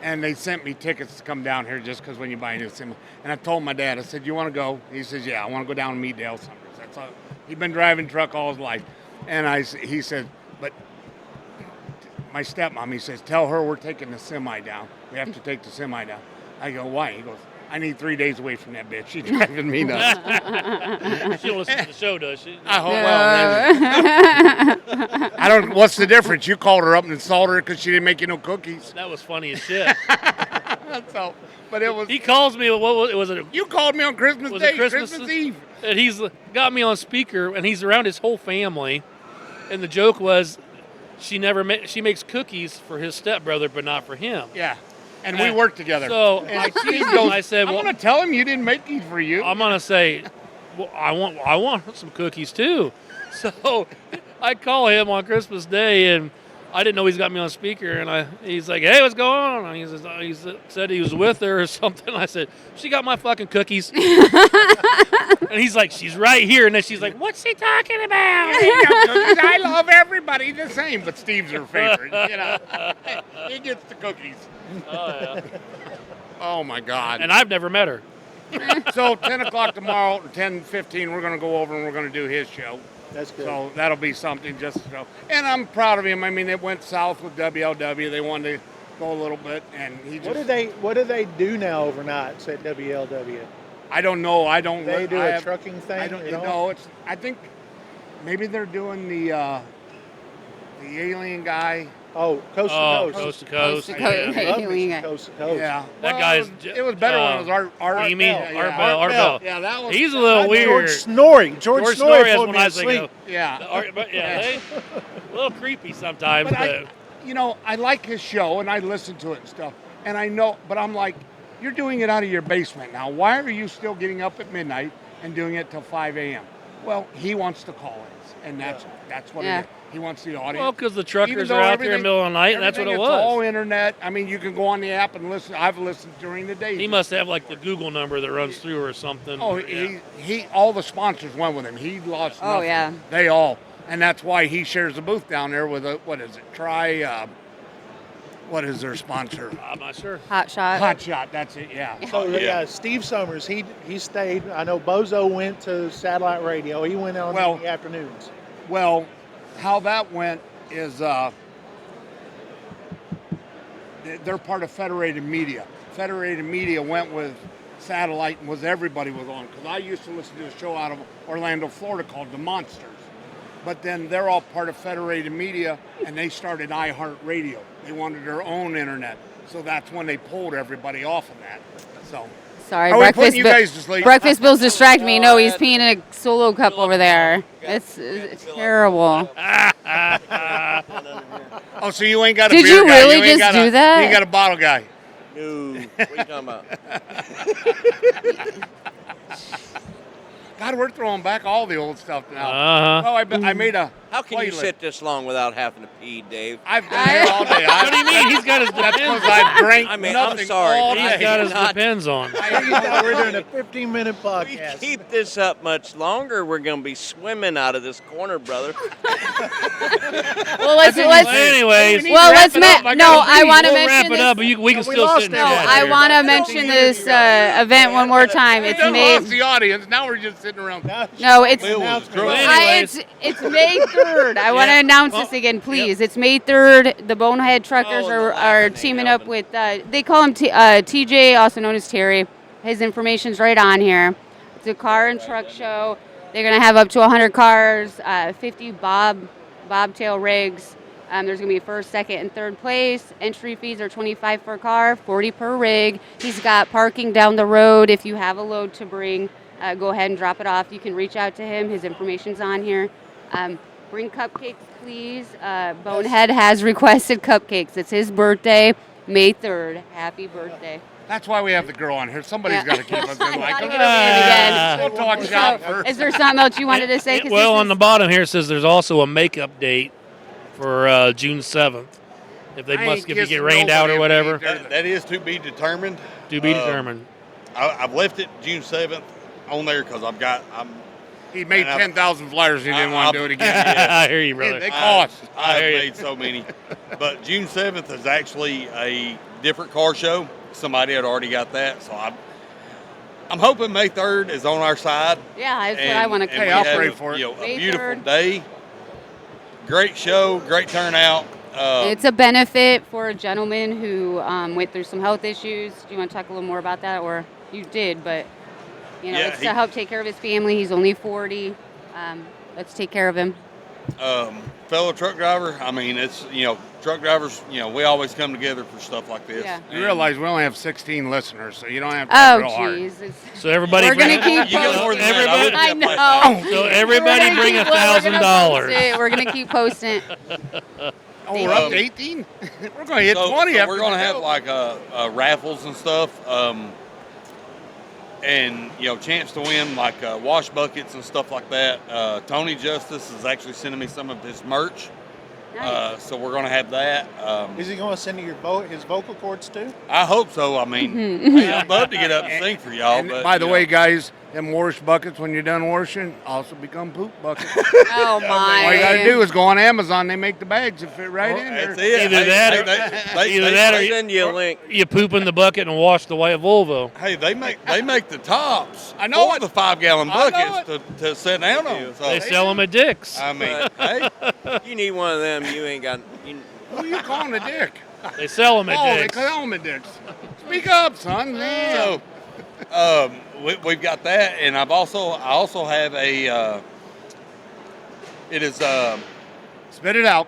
and they sent me tickets to come down here just because when you buy a new semi. And I told my dad, I said, "You want to go?" He says, "Yeah, I want to go down and meet Dale Summers." That's all. He'd been driving truck all his life, and he said, "But my stepmom," he says, "Tell her we're taking the semi down. We have to take the semi down." I go, "Why?" He goes, "I need 3 days away from that bitch. She's driving me nuts." She don't listen to the show, does she? I hope, well, I don't. What's the difference? You called her up and insulted her because she didn't make you no cookies. That was funny as shit. So, but it was. He calls me. What was it? You called me on Christmas Was Day, it Christmas Eve. And he's got me on speaker, and he's around his whole family. And the joke was, she makes cookies for his stepbrother, but not for him. Yeah, and we worked together. So and I Steve teased him. goes, I said, "I'm "Well, gonna tell him you didn't make these for you." I'm gonna say, well, I want some cookies too." So I call him on Christmas Day, and I didn't know he's got me on speaker, and he's like, "Hey, what's going on?" And he said he was with her or something. I said, "She got my fucking cookies." And he's like, "She's right here." And then she's like, "What's he talking about?" I love everybody the same, but Steve's her favorite. He gets the cookies. Oh, yeah. Oh my God! And I've never met her. So 10 o'clock tomorrow, 10:15, we're gonna go over and we're gonna do his show. That's good. So that'll be something just so. And I'm proud of him. I mean, it went south with WLW. They wanted to go a little bit, and he just. What do they do now overnight at WLW? I don't know. I don't. They do I a have- trucking thing. I don't you know? know. I think maybe they're doing the alien guy. Oh, coast to coast. Coast to Coast coast. to Yeah. coast. I love me Alien some guy. coast to coast. Yeah, That Well, guy's It was better when it was Art Amy, Bell. Art Bell. Yeah, that was. He's a little Not weird. George Snorri. George Snorri is put when me I to think sleep. of. Yeah. But yeah, they a little creepy sometimes. But But I like his show and I listen to it and stuff. And I know, but I'm like, you're doing it out of your basement now. Why are you still getting up at midnight and doing it till 5 a.m.? Well, he wants the call-ins, and that's what Yeah. it is. He wants the audience. well, because the Even truckers though are out there in the middle of the night, and that's what it everything, it's all was. internet. I mean, you can go on the app and listen. I've listened during the day. He must have like the Google number that runs through or something. Oh, Yeah. he all the sponsors went with him. He lost Oh, nothing. yeah. They all. And that's why he shares the booth down there with what is it? What is their sponsor? I'm not sure. Hot shot. Hot Shot, that's it, yeah. So yeah, Steve Summers, he stayed. I know Bozo went to satellite radio. He went on Well- in the afternoons. Well, how that went is they're part of Federated Media. Federated Media went with satellite and everybody was on. Because I used to listen to a show out of Orlando, Florida called The Monsters. But then they're all part of Federated Media and they started iHeartRadio. They wanted their own internet. So that's when they pulled everybody off of that. So Sorry, Are we putting breakfast. you guys to sleep? Breakfast bills distract me. No, he's Go peeing in a solo cup over there. It's terrible. Oh, so you ain't got a Did beer you guy. really ain't just got do that? You ain't got a bottle guy. No, what are you talking about? God, we're throwing back all the old stuff now. Uh-huh. Well, I made a How can you playlist. sit this long without having to pee, Dave? I've been here all day. What do you mean? He's got his That's depends because on. I drank I mean, nothing I'm sorry, all but He's day. got his not- depends on. You thought we were doing a 15-minute We podcast. keep this up much longer, we're going to be swimming out of this corner, brother. Well, let's. Anyways, Well, let's. wrap it up. I No, gotta I leave. want to we'll mention wrap it this. up, but we can we still lost sit and it. No, chat I here. want to mention this event one more time. It's We May. lost the audience. Now we're just sitting around. No, it's. Bill was drunk. It's May 3rd. I want to announce this again, please. It's May 3rd. The Bonehead Truckers Oh, and the are laughing teaming ain't up with, they call him TJ, also known as Terry. His information's right on here. It's a car and truck show. They're going to have up to 100 cars, 50 bobtail rigs. There's going to be first, second, and third place. Entry fees are $25 for a car, $40 per rig. He's got parking down the road. If you have a load to bring, go ahead and drop it off. You can reach out to him. His information's on here. Bring cupcakes, please. Bonehead has requested cupcakes. It's his birthday, May 3rd. Happy birthday. That's why we have the girl on here. Somebody's got to keep us in I line. gotta get over We'll talk it shop again. first. Is there something else you wanted to say? 'Cause Well, this on is- the bottom here it says there's also a makeup date for June 7th. If I ain't you get kissing rained out nobody or if whatever, they ain't That is to be determined. to be determined. I've left it June 7th on there because He made And I've- 10,000 flyers. He didn't want to do it again. I hear you, brother. They cost. I hear you. have made so many. But June 7th is actually a different car show. Somebody had already got that, so I'm hoping May 3rd is on our side. Yeah, that's what I want to and Hey, we I'll have pray a, for it. you know, May a beautiful 3rd. day. Great show, great turnout. It's a benefit for a gentleman who went through some health issues. Do you want to talk a little more about that, or you did? But you know, Yeah, it's he- to help take care of his family. He's only 40. Let's take care of him. Fellow truck driver. I mean, it's truck drivers. We always come together for stuff like this. Yeah. You realize we only have 16 listeners, so you don't have to have Oh, real hard. jeez. So everybody, We're gonna bring, keep You got more than that. I wouldn't I have played that. know. so everybody bring $1,000. We're gonna keep posting it. Oh, we're up to 18? We're going to hit 20 So after we're going to the have show. like raffles and stuff, and chance to win like wash buckets and stuff like that. Tony Justice is actually sending me some of his merch, Nice. so we're going to have that. Is he going to send you his vocal cords too? I hope so. I mean, I'd love to get up and sing for y'all. And But by the you way, know, guys, them wash buckets, when you're done washing, also become poop buckets. Oh my. All you got to do is go on Amazon. They make the bags that fit right in there. that's it. Either that or- either that or I'll you- send you a link. You poop in the bucket and wash the white Volvo. Hey, they make the tops. I know for it. the 5-gallon I know buckets to sit down on. So They sell them at Dick's. I mean, But- hey, You need one of them. You ain't got. Who are you calling a dick? They sell them Oh, at they Dick's. call them a dicks. Speak up, son. Damn. so we've got that, and I also have a. It is Spit it out.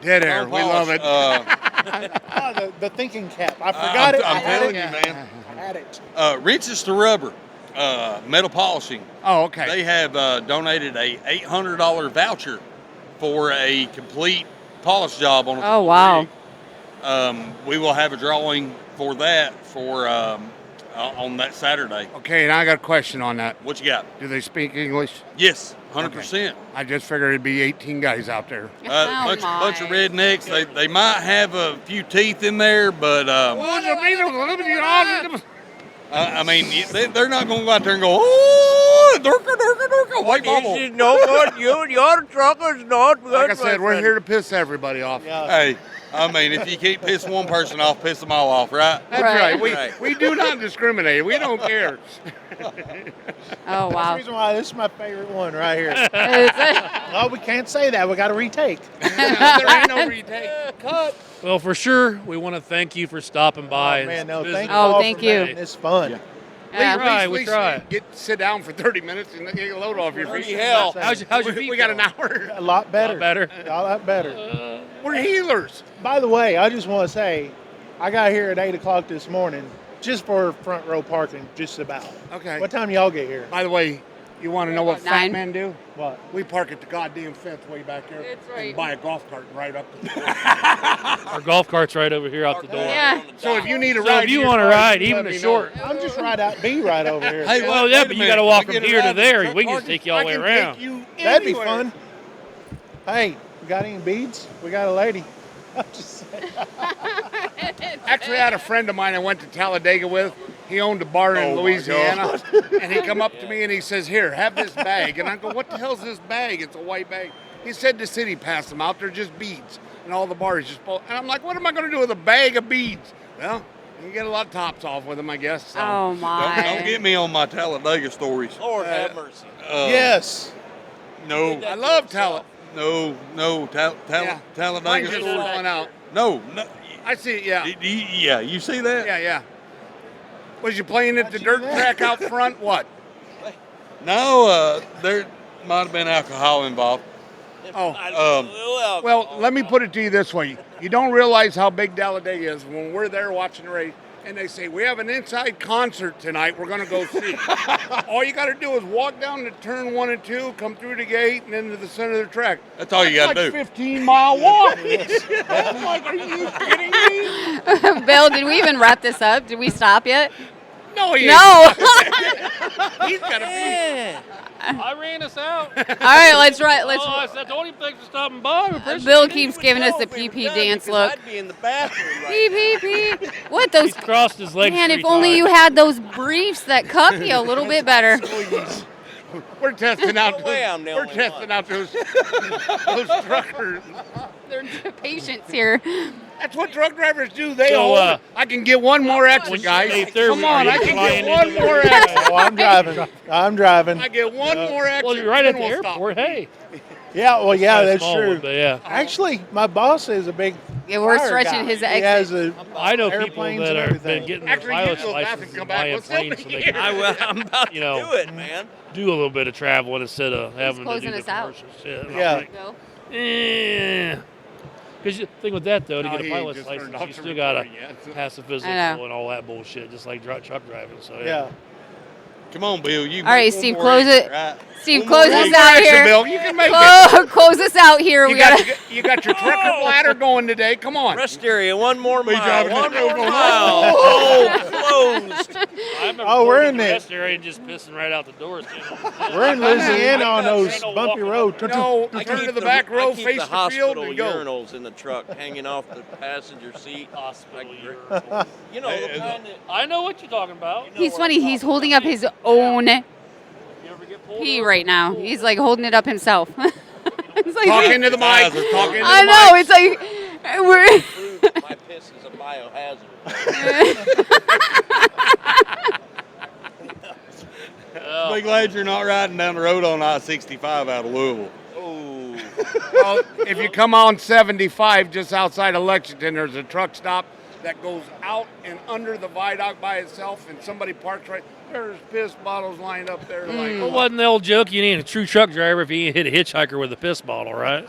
Dead air. We love it. The thinking cap. I forgot it. I I'm had telling it. you, man. I had it. Riches to Rubber, metal polishing. Oh, okay. They have donated a $800 voucher for a complete polish job on a Oh, wow. rig. We will have a drawing for that on that Saturday. Okay, and I got a question on that. What you got? Do they speak English? Yes, 100%. I just figured it'd be 18 guys out there. Oh, Bunch of my. rednecks. They might have a few teeth in there, but I mean, they're not going to go out there and go, oh, dorka, white bubble. No good. Your trucker's not good. Like I said, my we're friend. here to piss everybody off. Yeah. Hey, I mean, if you can't piss one person off, piss them all off, right? That's Right. right. Right. We do not discriminate. We don't care. Oh, That's wow. the reason why this is my favorite one right here. It's- Oh, we can't say that. We got to retake. there ain't no retake. Cut. Well, for sure, we want to thank you for stopping by. Oh, man, no, and thank you visiting. all thank for you. making this fun. Yeah. Try, we try. Sit down for 30 minutes and then get a load off your feet. Bloody hell. How's your feet We got an going? hour. A lot better. Lot better. A lot better. We're healers. By the way, I just want to say, I got here at 8 o'clock this morning just for front row parking, just about. Okay. What time y'all get here? By the way, you want to know what About fat 9. men do? What? We park at the goddamn fence way back there. That's right. And buy a golf cart and ride up the door. Our golf cart's right over here out the door. Yeah. So if you need a So ride, if you in your want to car, ride, you even let a me short. know. I'm just right over here. Hey, Well, wait yeah, a but you minute. got to walk We from get here to around there. truck We can just parking? take you all the way I can around. take you That'd be anywhere. fun. Hey, we got any beads? We got a lady. I'm just saying. Actually, I had a friend of mine I went to Talladega with. He owned a bar in Oh, my Louisiana, and he come up to me and he says, "Here, have this bag." And I go, "What the hell's this bag?" It's a white bag. He said the city passed them out. They're just beads, and all the bars just pull. And I'm like, "What am I going to do with a bag of beads?" Well, you get a lot of tops off with them, I guess. So. Oh my. Don't get me on my Talladega stories. Lord have mercy. Yes. No, I love Talladega. no. Yeah. Mine Talladega just stories. falling out. No. I see it. Yeah. Yeah, you see that? Yeah. Was you playing at the dirt track out front? What? No, there might have been alcohol involved. Well, let me put it to you this way. You don't realize how big Talladega is when we're there watching the race and they say, "We have an inside concert tonight we're going to go see." All you got to do is walk down to turn 1 and 2, come through the gate, and into the center of the track. That's all you got to Like do. 15-mile walk. I'm like, are you kidding me? Bill, did we even wrap this up? Did we stop yet? No, he No. ain't. He's got to be. I ran us out. All right, let's run. Oh, I said, don't even thanks for stopping by. We appreciate Bill it. keeps giving us the PP dance look. I'd be in the bathroom right Pee pee pee. What those? He's crossed his legs. Man, 3 if only times. you had those briefs that cup you a little bit better. We're testing out. No way I'm the We're only testing one. out those truckers. They're patients here. That's what truck drivers do. They So, hold it. I can get one more exit, guys. Hey, there, Come on, are I you can flying get one into more the- exit. Oh, I'm driving. I get one more exit. Well, you're right at then the we'll stop. airport. Hey. Yeah, well, yeah, Not a that's small true. one, but yeah. Actually, my boss is a big Yeah, we're fire stretching guy. his He exit. has a I know people airplanes that and have everything. been getting their Actually, you pilot's can go back license and come and back. buying We'll still planes so be they can, I'm about You know. to do it, man. do a little bit of traveling instead of having to closing do the us out? commercial shit. And I'm Yeah. like, because the thing with that, though, to No, get a he ain't pilot's just turned license, off you the still got to recording yet. pass the I physical know. and all that bullshit, just like truck driving. So, yeah. Come on, Bill. You All right, make one Steve, more close exit, it. right? Steve, One more close us exit. out Exit, here. Bill. You can make it. Close us out here. We You gotta. got your trucker bladder going today. Come on. Rest area, one more mile. driving One that more road. mile. Oh, closed. I remember Oh, we're pulling in the the- rest area and just pissing right out the doors. We're in Louisiana on those Ain't no bumpy walking roads. No, I turn keep to the back I row, keep face the the field, hospital and go. urinals in the truck hanging off the passenger seat. Hospital Like, urinal. You know, the kind that I know what you're talking about. He's funny. He's holding up his own You ever get pulled pee over? right now. He's like holding it up himself. It's like, Talking to the mic. Talking to the I know. mic. It's like we're. proves my piss is a biohazard. Be glad you're not riding down the road on I-65 out of Louisville. Oh, Well, if you come on 75 just outside of Lexington, there's a truck stop that goes out and under the viaduct by itself, and somebody parks right there's piss bottles lined up there. Like, Well, wasn't the old joke? You ain't a true truck driver if you ain't hit a hitchhiker with a piss bottle, right?